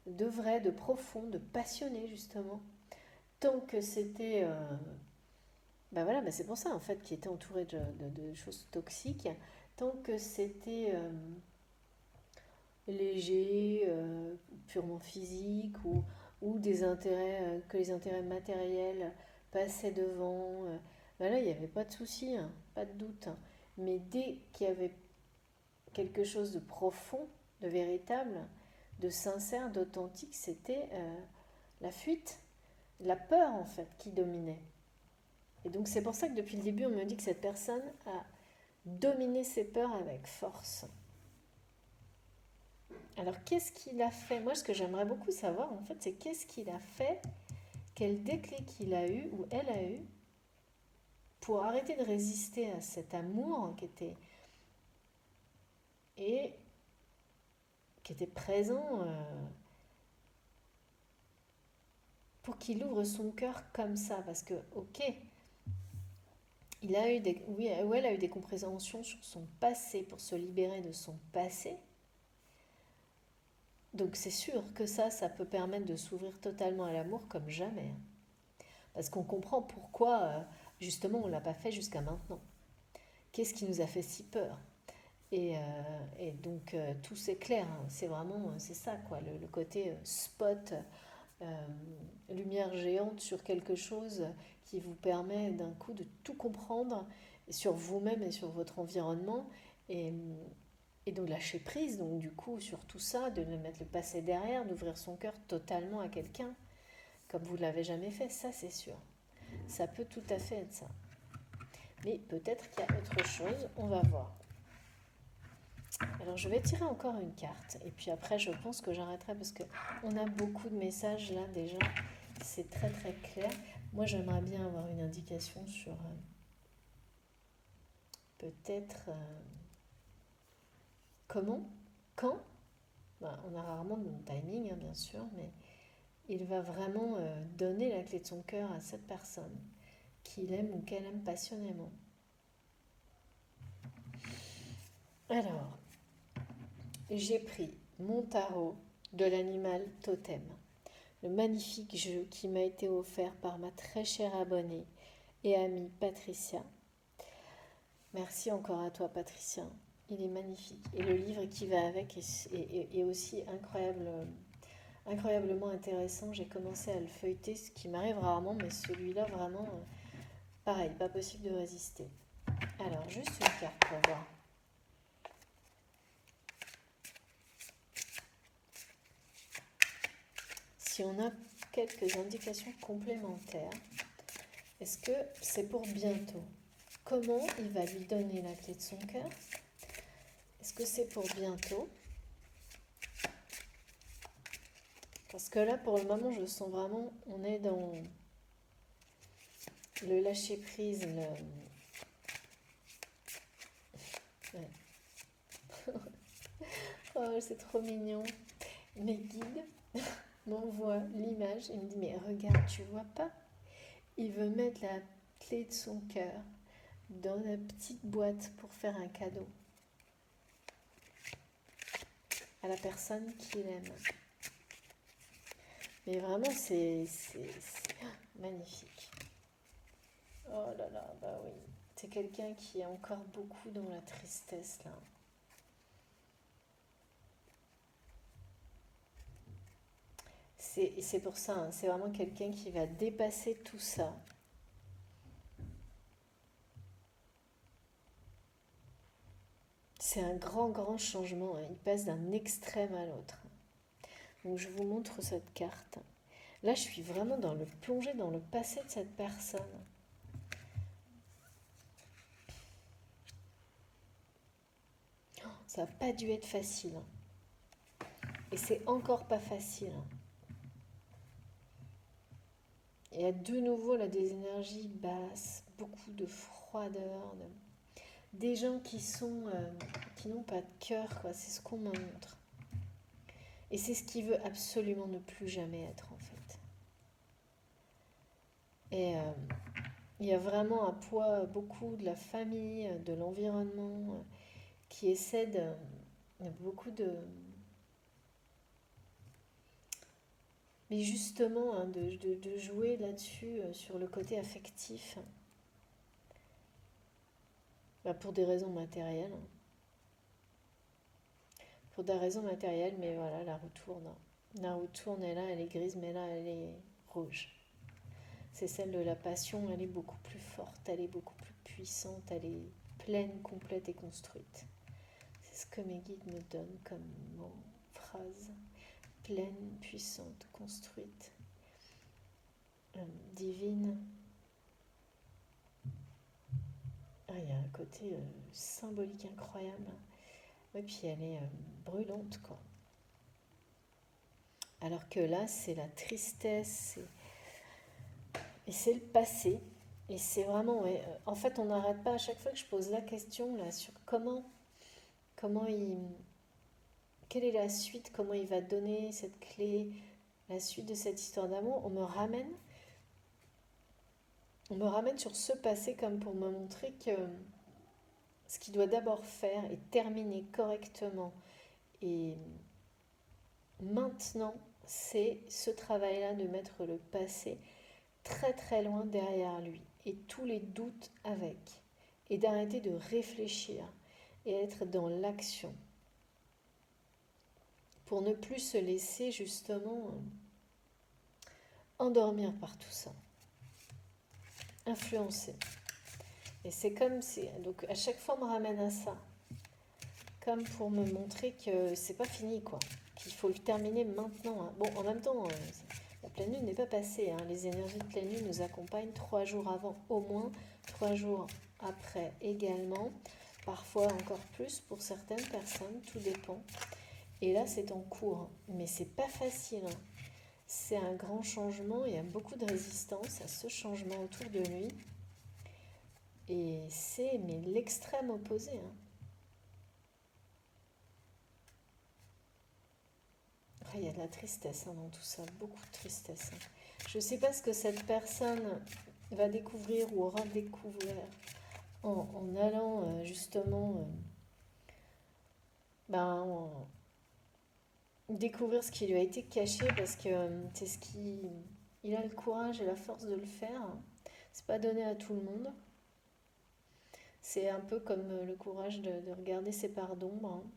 de vrai, de profond, de passionné justement. Tant que c'était... c'est pour ça en fait qu'il était entouré de choses toxiques. Tant que c'était léger, purement physique, ou des intérêts, que les intérêts matériels passaient devant, là il n'y avait pas de souci, hein, pas de doute. Hein. Mais dès qu'il y avait quelque chose de profond, de véritable, de sincère, d'authentique, c'était la fuite, la peur en fait qui dominait. Et donc c'est pour ça que depuis le début on me dit que cette personne a dominé ses peurs avec force. Alors qu'est-ce qu'il a fait? Moi ce que j'aimerais beaucoup savoir en fait c'est qu'est-ce qu'il a fait, quel déclic il a eu ou elle a eu pour arrêter de résister à cet amour qui était présent pour qu'il ouvre son cœur comme ça. Parce que, ok, il a eu des, oui, ou elle a eu des compréhensions sur son passé pour se libérer de son passé. Donc c'est sûr que ça peut permettre de s'ouvrir totalement à l'amour comme jamais. Parce qu'on comprend pourquoi, justement, on ne l'a pas fait jusqu'à maintenant. Qu'est-ce qui nous a fait si peur? Et donc tout s'éclaire, hein. C'est vraiment, c'est ça quoi, le côté spot, euh, lumière géante sur quelque chose qui vous permet d'un coup de tout comprendre sur vous-même et sur votre environnement. Et, et donc lâcher prise, donc du coup sur tout ça, de mettre le passé derrière, d'ouvrir son cœur totalement à quelqu'un, comme vous ne l'avez jamais fait, ça c'est sûr. Ça peut tout à fait être ça. Mais peut-être qu'il y a autre chose, on va voir. Alors je vais tirer encore une carte et puis après je pense que j'arrêterai parce que on a beaucoup de messages là déjà, c'est très très clair. Moi j'aimerais bien avoir une indication sur peut-être comment, quand. Ben, on a rarement de timing hein, bien sûr, mais il va vraiment donner la clé de son cœur à cette personne qu'il aime ou qu'elle aime passionnément. Alors, j'ai pris mon tarot de l'animal totem, le magnifique jeu qui m'a été offert par ma très chère abonnée et amie Patricia. Merci encore à toi Patricia, il est magnifique. Et le livre qui va avec est aussi incroyablement intéressant. J'ai commencé à le feuilleter, ce qui m'arrive rarement, mais celui-là vraiment, pareil, pas possible de résister. Alors, juste une carte pour voir. Si on a quelques indications complémentaires, est-ce que c'est pour bientôt? Comment il va lui donner la clé de son cœur? Est-ce que c'est pour bientôt? Parce que là, pour le moment, je sens vraiment, on est dans le lâcher prise. Ouais. Oh, c'est trop mignon. Mes guides m'envoient l'image. Il me dit, mais regarde, tu vois pas? Il veut mettre la clé de son cœur dans la petite boîte pour faire un cadeau à la personne qu'il aime. Mais vraiment, c'est magnifique. Oh là là, bah oui. C'est quelqu'un qui est encore beaucoup dans la tristesse là. C'est pour ça, hein, c'est vraiment quelqu'un qui va dépasser tout ça. C'est un grand changement, hein. Il passe d'un extrême à l'autre. Donc je vous montre cette carte. Là, je suis vraiment plongée dans le passé de cette personne. Ça n'a pas dû être facile. Et c'est encore pas facile. Il y a de nouveau là des énergies basses, beaucoup de froideur, des gens qui n'ont pas de cœur, quoi. C'est ce qu'on me montre. Et c'est ce qu'il veut absolument ne plus jamais être en fait. Et il y a vraiment un poids beaucoup de la famille, de l'environnement, qui essaie de... Il y a beaucoup de... Mais justement, hein, de jouer là-dessus, sur le côté affectif, bah, pour des raisons matérielles. Pour des raisons matérielles, mais voilà, la roue tourne. La roue tourne, et là, elle est grise, mais là, elle est rouge. C'est celle de la passion, elle est beaucoup plus forte, elle est beaucoup plus puissante, elle est pleine, complète et construite. C'est ce que mes guides me donnent comme mot, phrase. Pleine, puissante, construite, divine. Ah, il y a un côté symbolique incroyable. Et puis elle est brûlante, quoi. Alors que là, c'est la tristesse, et c'est le passé. Et c'est vraiment, ouais, en fait, on n'arrête pas à chaque fois que je pose la question là sur comment quelle est la suite, comment il va donner cette clé, la suite de cette histoire d'amour. On me ramène on me ramène sur ce passé comme pour me montrer que ce qu'il doit d'abord faire est terminer correctement. Et maintenant, c'est ce travail-là de mettre le passé très très loin derrière lui et tous les doutes avec. Et d'arrêter de réfléchir et être dans l'action. Pour ne plus se laisser justement endormir par tout ça. Influencer. Et c'est comme si, donc à chaque fois on me ramène à ça, comme pour me montrer que c'est pas fini quoi, qu'il faut le terminer maintenant. Hein. Bon, en même temps, la pleine lune n'est pas passée. Hein. Les énergies de pleine lune nous accompagnent 3 jours avant au moins, 3 jours après également, parfois encore plus pour certaines personnes, tout dépend. Et là c'est en cours, mais c'est pas facile. Hein. C'est un grand changement, il y a beaucoup de résistance à ce changement autour de lui. Et c'est mais l'extrême opposé. Hein. Il y a de la tristesse dans tout ça, beaucoup de tristesse. Je ne sais pas ce que cette personne va découvrir ou aura découvert en allant justement découvrir ce qui lui a été caché parce que c'est ce qui... Il a le courage et la force de le faire. C'est pas donné à tout le monde. C'est un peu comme le courage de regarder ses parts d'ombre. Hein.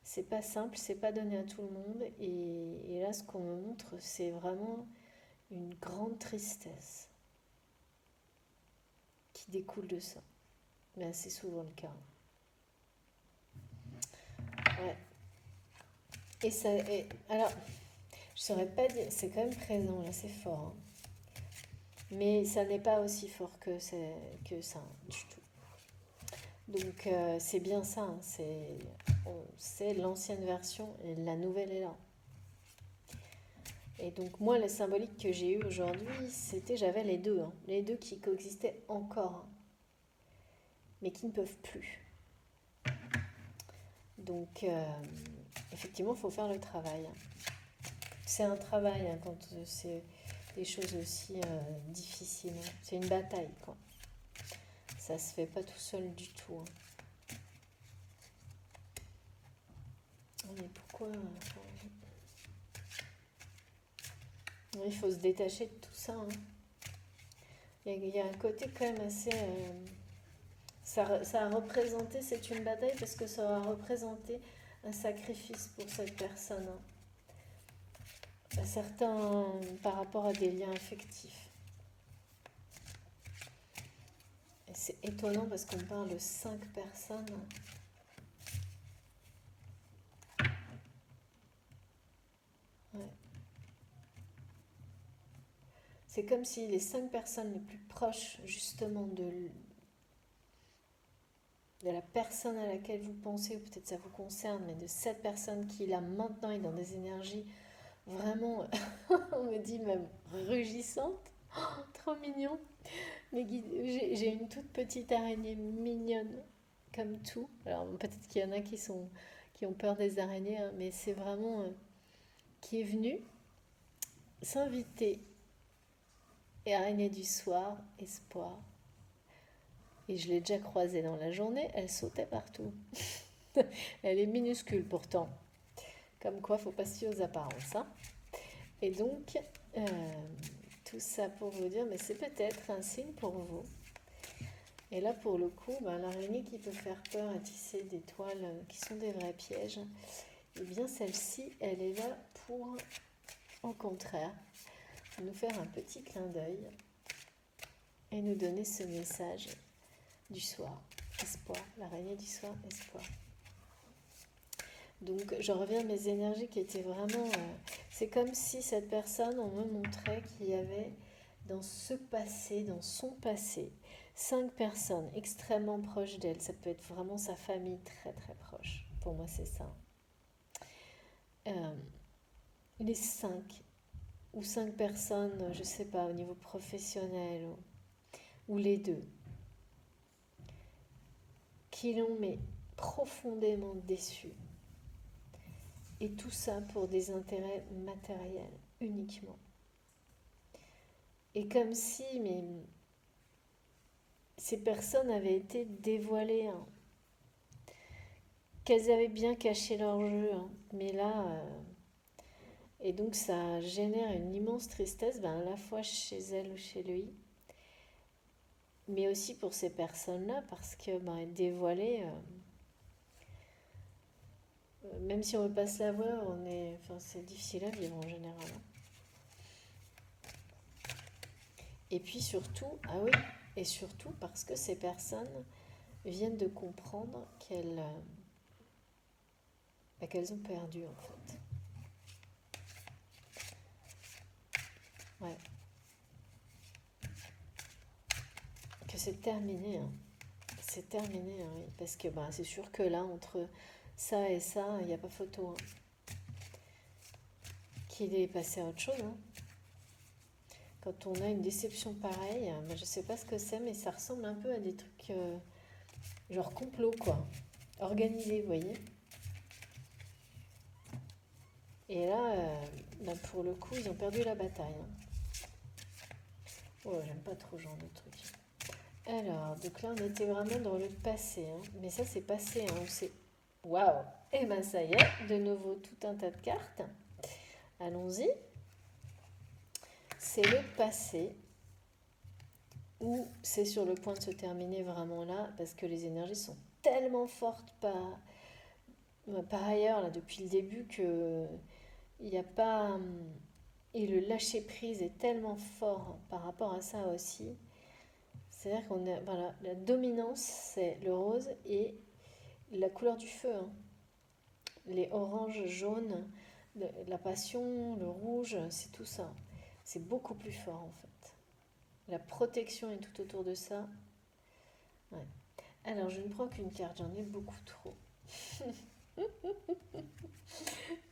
C'est pas simple, c'est pas donné à tout le monde. Et là, ce qu'on me montre, c'est vraiment une grande tristesse qui découle de ça. Mais c'est souvent le cas. Ouais. Et ça. Alors, je saurais pas dire. C'est quand même présent, là, c'est fort. Hein. Mais ça n'est pas aussi fort que ça, du tout. Donc, c'est bien ça. Hein, c'est l'ancienne version et la nouvelle est là. Et donc moi, la symbolique que j'ai eue aujourd'hui, j'avais les deux. Hein, les deux qui coexistaient encore, hein, mais qui ne peuvent plus. Donc, effectivement, il faut faire le travail. C'est un travail hein, quand c'est des choses aussi difficiles. Hein. C'est une bataille, quoi. Ça se fait pas tout seul du tout. Hein. Mais pourquoi il faut se détacher de tout ça. Hein. Il y a un côté quand même assez... ça a représenté, c'est une bataille parce que ça a représenté un sacrifice pour cette personne. Hein. Certains par rapport à des liens affectifs. Et c'est étonnant parce qu'on parle de 5 personnes. Ouais. C'est comme si les 5 personnes les plus proches justement de la personne à laquelle vous pensez, ou peut-être ça vous concerne, mais de cette personne qui là maintenant est dans des énergies vraiment, on me dit même rugissantes, trop mignon. J'ai une toute petite araignée mignonne, comme tout. Alors peut-être qu'il y en a qui ont peur des araignées, hein, mais c'est vraiment qui est venue s'inviter. Et araignée du soir, espoir. Et je l'ai déjà croisée dans la journée, elle sautait partout. Elle est minuscule pourtant. Comme quoi, il ne faut pas se fier aux apparences. Hein. Et donc, tout ça pour vous dire, mais c'est peut-être un signe pour vous. Et là, pour le coup, l'araignée qui peut faire peur et tisser des toiles qui sont des vrais pièges, eh bien celle-ci, elle est là pour, au contraire, nous faire un petit clin d'œil et nous donner ce message du soir, espoir, l'araignée du soir, espoir. Donc je reviens à mes énergies qui étaient vraiment... c'est comme si cette personne, on me montrait qu'il y avait dans ce passé, dans son passé, 5 personnes extrêmement proches d'elle. Ça peut être vraiment sa famille très très proche. Pour moi c'est ça. Les 5 ou 5 personnes, je sais pas, au niveau professionnel ou les deux, qui l'ont mais profondément déçu. Et tout ça pour des intérêts matériels uniquement. Et comme si, mais ces personnes avaient été dévoilées, hein, qu'elles avaient bien caché leur jeu, hein. Mais là, et donc ça génère une immense tristesse, ben, à la fois chez elle ou chez lui, mais aussi pour ces personnes-là, parce que ben, être dévoilées, même si on veut pas se la voir, enfin, c'est difficile à vivre en général, hein. Et puis surtout, ah oui, et surtout parce que ces personnes viennent de comprendre qu'elles ont perdu en fait. Ouais, que c'est terminé, hein. C'est terminé, hein, oui. Parce que bah, c'est sûr que là, entre ça et ça, il n'y a pas photo, hein. Qu'il est passé à autre chose, hein. Quand on a une déception pareille, bah, je sais pas ce que c'est, mais ça ressemble un peu à des trucs genre complot, quoi. Organisé, vous voyez. Et là, bah, pour le coup, ils ont perdu la bataille, hein. Oh, j'aime pas trop ce genre de truc. Alors, donc là, on était vraiment dans le passé, hein. Mais ça, c'est passé, hein. C'est... Waouh! Et ben ça y est, de nouveau tout un tas de cartes. Allons-y. C'est le passé ou c'est sur le point de se terminer vraiment là parce que les énergies sont tellement fortes par ailleurs là depuis le début que il n'y a pas et le lâcher prise est tellement fort par rapport à ça aussi. C'est-à-dire qu'on a voilà, la dominance c'est le rose et la couleur du feu, hein. Les oranges, jaunes, la passion, le rouge, c'est tout ça. C'est beaucoup plus fort en fait. La protection est tout autour de ça. Ouais. Alors, je ne prends qu'une carte, j'en ai beaucoup trop.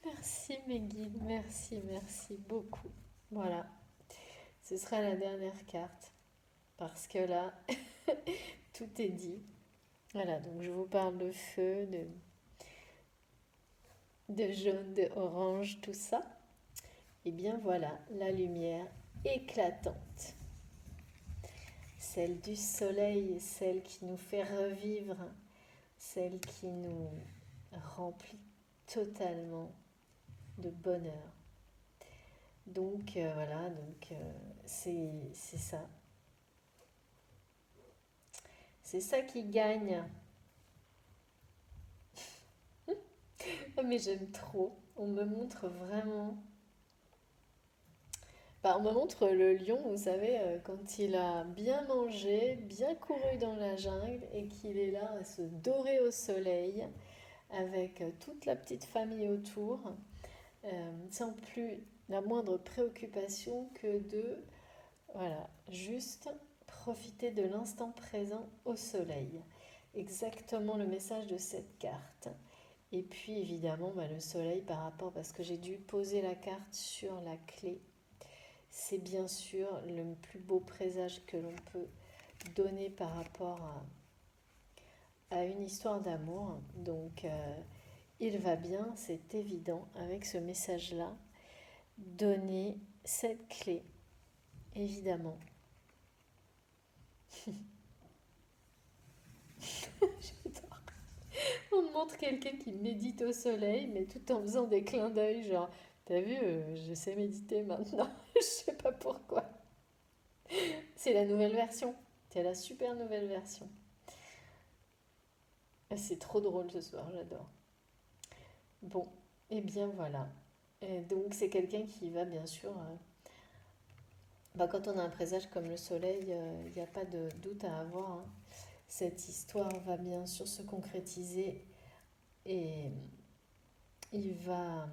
Merci mes guides, merci, merci beaucoup. Voilà, ce sera la dernière carte parce que là, tout est dit. Voilà, donc je vous parle de feu, de jaune, de orange, tout ça. Et bien voilà, la lumière éclatante. Celle du soleil, celle qui nous fait revivre, celle qui nous remplit totalement de bonheur. Donc voilà, donc c'est ça. C'est ça qui gagne. Oh, mais j'aime trop. On me montre vraiment. Bah, on me montre le lion, vous savez, quand il a bien mangé, bien couru dans la jungle et qu'il est là à se dorer au soleil avec toute la petite famille autour, sans plus la moindre préoccupation que de, voilà, juste profiter de l'instant présent au soleil. Exactement le message de cette carte. Et puis évidemment, bah, le soleil par rapport, parce que j'ai dû poser la carte sur la clé, c'est bien sûr le plus beau présage que l'on peut donner par rapport à une histoire d'amour. Donc il va bien, c'est évident, avec ce message-là, donner cette clé, évidemment. J'adore. On me montre quelqu'un qui médite au soleil, mais tout en faisant des clins d'œil, genre, t'as vu, je sais méditer maintenant, je sais pas pourquoi. C'est la nouvelle version, c'est la super nouvelle version. C'est trop drôle ce soir, j'adore. Bon, et bien voilà. Et donc c'est quelqu'un qui va bien sûr, bah, quand on a un présage comme le soleil, il n'y a pas de doute à avoir, hein. Cette histoire va bien sûr se concrétiser et il va,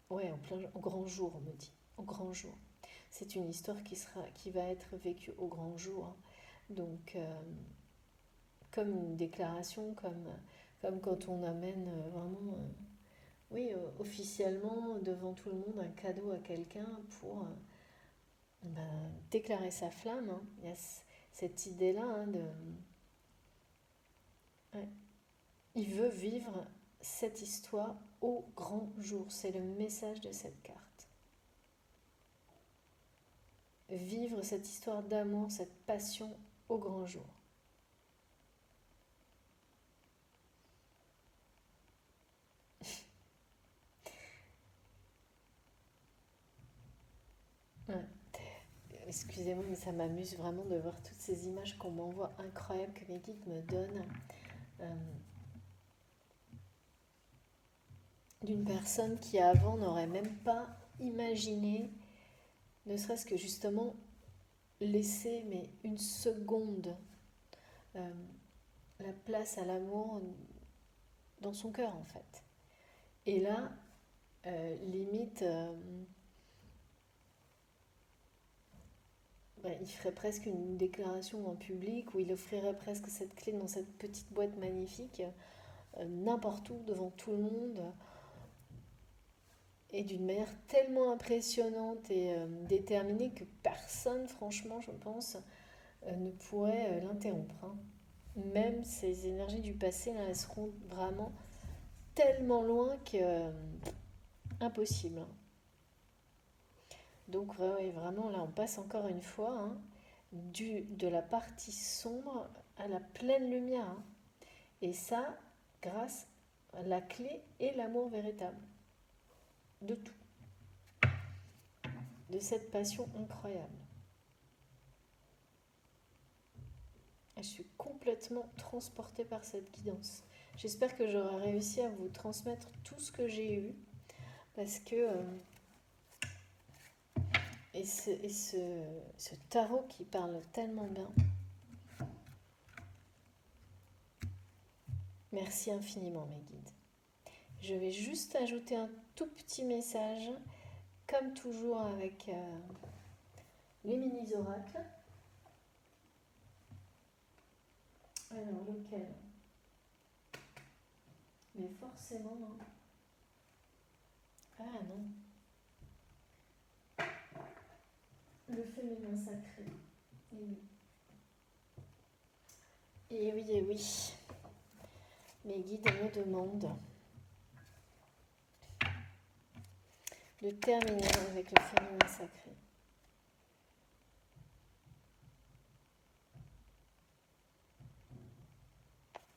ouais, au grand jour, on me dit, au grand jour. C'est une histoire qui va être vécue au grand jour, hein. Donc, comme une déclaration, comme quand on amène vraiment, oui, officiellement devant tout le monde un cadeau à quelqu'un pour ben, déclarer sa flamme, hein. Il y a cette idée-là, hein, de... Ouais. Il veut vivre cette histoire au grand jour. C'est le message de cette carte. vivre cette histoire d'amour, cette passion au grand jour. Ouais. Excusez-moi, mais ça m'amuse vraiment de voir toutes ces images qu'on m'envoie incroyables, que mes guides me donnent, euh, d'une personne qui avant n'aurait même pas imaginé, ne serait-ce que justement laisser mais une seconde euh, la place à l'amour dans son cœur en fait. Et là, limite, il ferait presque une déclaration en public où il offrirait presque cette clé dans cette petite boîte magnifique, n'importe où, devant tout le monde, et d'une manière tellement impressionnante et déterminée que personne, franchement, je pense, ne pourrait l'interrompre. Hein. Même ces énergies du passé, là, elles seront vraiment tellement loin que impossible. Donc ouais, vraiment, là, on passe encore une fois de la partie sombre à la pleine lumière. Hein. Et ça, grâce à la clé et l'amour véritable. De tout. De cette passion incroyable. Et je suis complètement transportée par cette guidance. J'espère que j'aurai réussi à vous transmettre tout ce que j'ai eu. Parce que... ce tarot qui parle tellement bien. Merci infiniment mes guides. Je vais juste ajouter un tout petit message, comme toujours avec les mini-oracles. Alors lequel? Mais forcément, non. Ah non. Le féminin sacré. Et oui. Et oui, et oui. Mes guides me demandent de terminer avec le féminin sacré.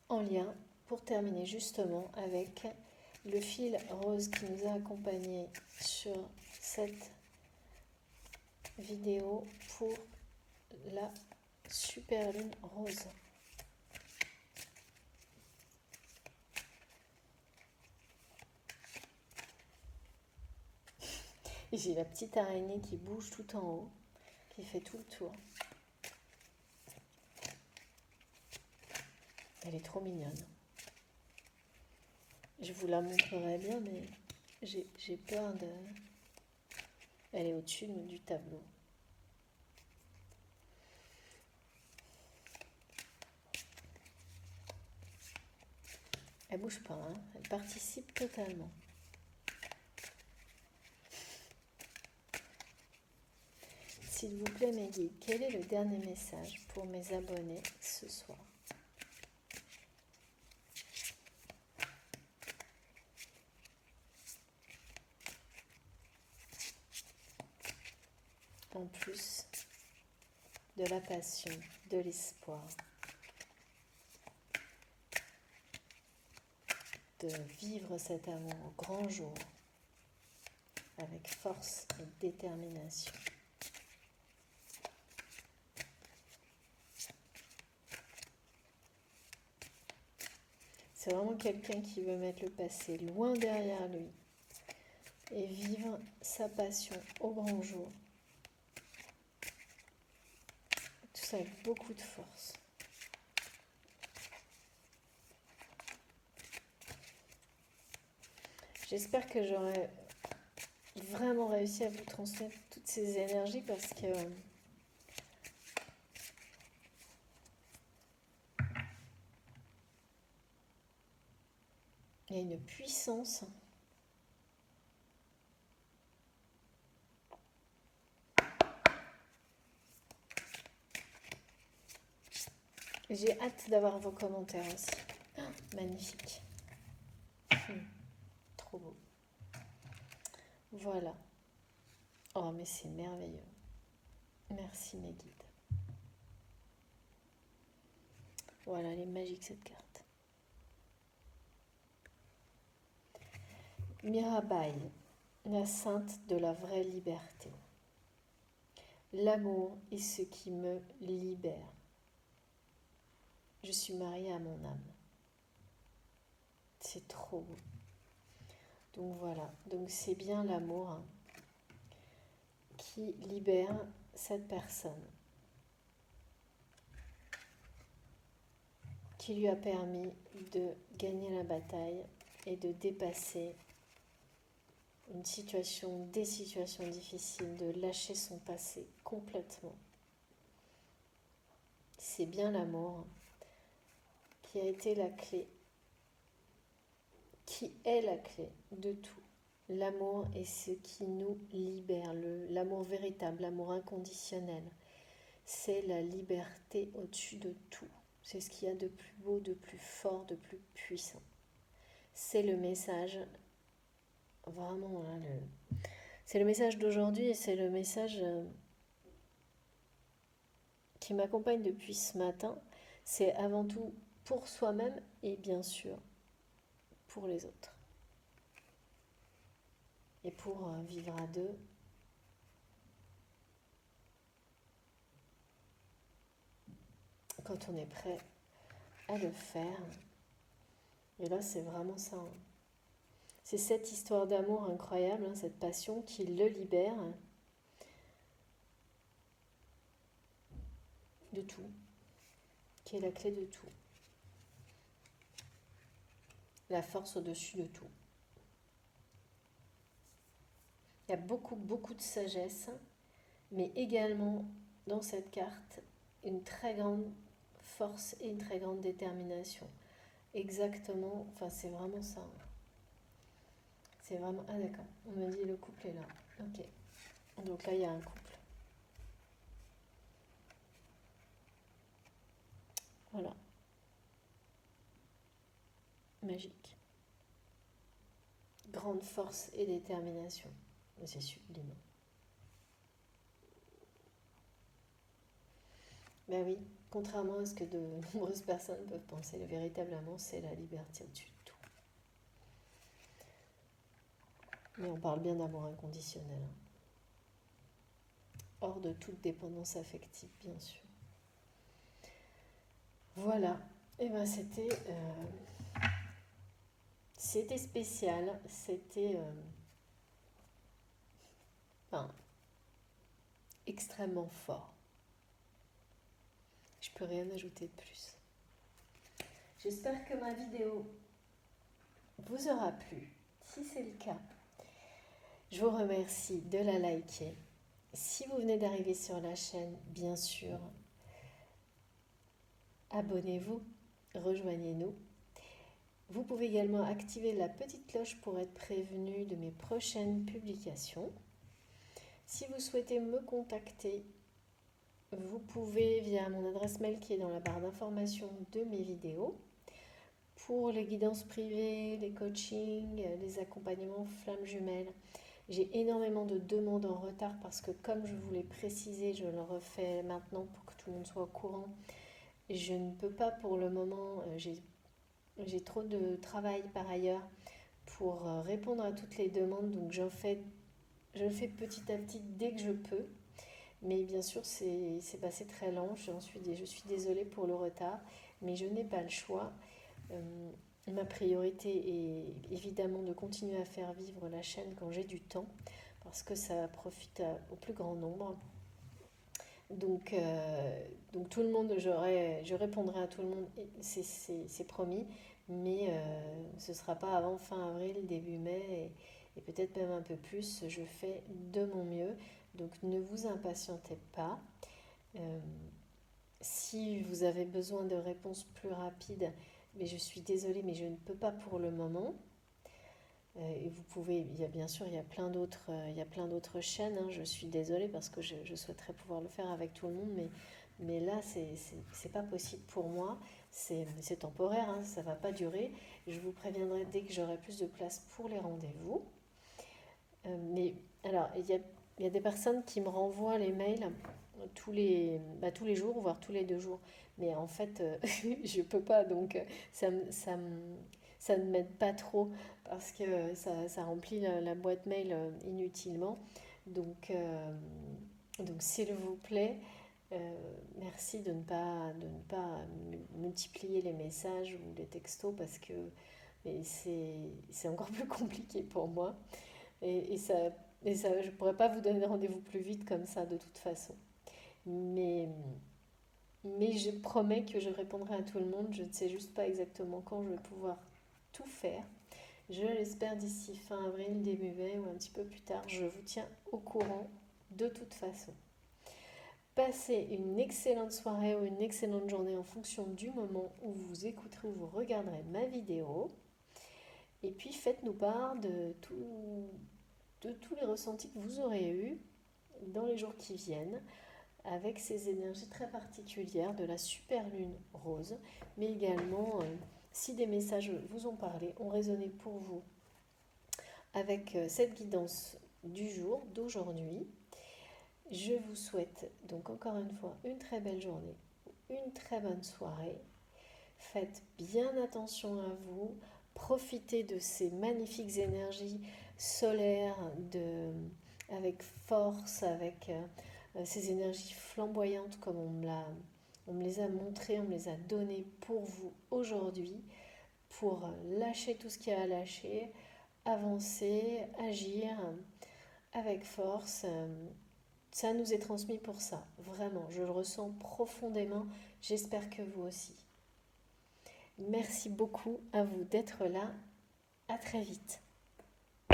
En lien, pour terminer justement avec le fil rose qui nous a accompagnés sur cette vidéo pour la super lune rose. Et j'ai la petite araignée qui bouge tout en haut, qui fait tout le tour. Elle est trop mignonne. Je vous la montrerai bien, mais j'ai peur de... Elle est au-dessus du tableau. Elle bouge pas, hein. Elle participe totalement. S'il vous plaît, mes guides, quel est le dernier message pour mes abonnés ce soir? En plus de la passion, de l'espoir, de vivre cet amour au grand jour avec force et détermination. C'est vraiment quelqu'un qui veut mettre le passé loin derrière lui et vivre sa passion au grand jour. Tout ça avec beaucoup de force. J'espère que j'aurai vraiment réussi à vous transmettre toutes ces énergies parce que il y a une puissance. J'ai hâte d'avoir vos commentaires aussi. Oh, magnifique. Trop beau. Voilà. Oh, mais c'est merveilleux. Merci mes guides. Voilà, elle est magique cette carte. Mirabai, la sainte de la vraie liberté. L'amour est ce qui me libère. Je suis mariée à mon âme. C'est trop beau. Donc voilà, donc c'est bien l'amour qui libère cette personne, qui lui a permis de gagner la bataille et de dépasser des situations difficiles, de lâcher son passé complètement. C'est bien l'amour qui a été la clé, qui est la clé de tout. L'amour est ce qui nous libère, l'amour véritable, l'amour inconditionnel. C'est la liberté au-dessus de tout. C'est ce qu'il y a de plus beau, de plus fort, de plus puissant. C'est le message, vraiment, là, c'est le message d'aujourd'hui et c'est le message qui m'accompagne depuis ce matin. C'est avant tout pour soi-même et bien sûr pour les autres. Et pour vivre à deux, quand on est prêt à le faire. Et là, c'est vraiment ça. C'est cette histoire d'amour incroyable, cette passion qui le libère de tout, qui est la clé de tout. La force au-dessus de tout. Il y a beaucoup, beaucoup de sagesse, mais également dans cette carte, une très grande force et une très grande détermination. Exactement, enfin c'est vraiment ça. C'est vraiment... Ah d'accord, on me dit le couple est là. Ok, donc là il y a un couple. Voilà. Magique. Grande force et détermination. C'est sublime. Ben oui, contrairement à ce que de nombreuses personnes peuvent penser, le véritable amour, c'est la liberté au-dessus de tout. Mais on parle bien d'amour inconditionnel. Hors de toute dépendance affective, bien sûr. Voilà. Et ben c'était spécial. C'était extrêmement fort. Je peux rien ajouter de plus. J'espère que ma vidéo vous aura plu. Si c'est le cas, je vous remercie de la liker. Si vous venez d'arriver sur la chaîne, bien sûr, abonnez-vous, rejoignez-nous. Vous pouvez également activer la petite cloche pour être prévenu de mes prochaines publications. Si vous souhaitez me contacter, vous pouvez via mon adresse mail qui est dans la barre d'information de mes vidéos. Pour les guidances privées, les coachings, les accompagnements flammes jumelles, j'ai énormément de demandes en retard parce que comme je vous l'ai précisé, je le refais maintenant pour que tout le monde soit au courant. Je ne peux pas pour le moment, j'ai trop de travail par ailleurs pour répondre à toutes les demandes, donc je le fais petit à petit dès que je peux. Mais bien sûr, c'est passé très lent, je suis désolée pour le retard, mais je n'ai pas le choix. Ma priorité est évidemment de continuer à faire vivre la chaîne quand j'ai du temps, parce que ça profite au plus grand nombre. Donc tout le monde, je répondrai à tout le monde, c'est promis, mais ce ne sera pas avant fin avril, début mai, et peut-être même un peu plus. Je fais de mon mieux, donc ne vous impatientez pas. Si vous avez besoin de réponses plus rapides, mais je suis désolée, mais je ne peux pas pour le moment. Et vous pouvez, bien sûr, il y a plein d'autres chaînes. Hein, je suis désolée parce que je souhaiterais pouvoir le faire avec tout le monde, mais là, c'est pas possible pour moi. C'est temporaire, hein, ça va pas durer. Je vous préviendrai dès que j'aurai plus de place pour les rendez-vous. Mais alors, il y a des personnes qui me renvoient les mails tous les jours, voire tous les 2 jours. Mais en fait, je peux pas, donc ça ne m'aide pas trop parce que ça remplit la boîte mail inutilement. Donc, donc s'il vous plaît, merci de ne pas multiplier les messages ou les textos parce que c'est encore plus compliqué pour moi. Et ça, je ne pourrais pas vous donner rendez-vous plus vite comme ça de toute façon. Mais, mais je promets que je répondrai à tout le monde. Je ne sais juste pas exactement quand je vais pouvoir tout faire. Je l'espère d'ici fin avril, début mai ou un petit peu plus tard. Je vous tiens au courant de toute façon. Passez une excellente soirée ou une excellente journée en fonction du moment où vous écouterez ou vous regarderez ma vidéo. Et puis faites-nous part de tous les ressentis que vous aurez eus dans les jours qui viennent avec ces énergies très particulières de la super lune rose, mais également si des messages vous ont parlé, ont résonné pour vous avec cette guidance du jour, d'aujourd'hui. Je vous souhaite donc encore une fois une très belle journée, une très bonne soirée. Faites bien attention à vous, profitez de ces magnifiques énergies solaires avec force, avec ces énergies flamboyantes comme on me les a montrées, on me les a données pour vous aujourd'hui, pour lâcher tout ce qu'il y a à lâcher, avancer, agir avec force. Ça nous est transmis pour ça, vraiment, je le ressens profondément, j'espère que vous aussi. Merci beaucoup à vous d'être là, à très vite.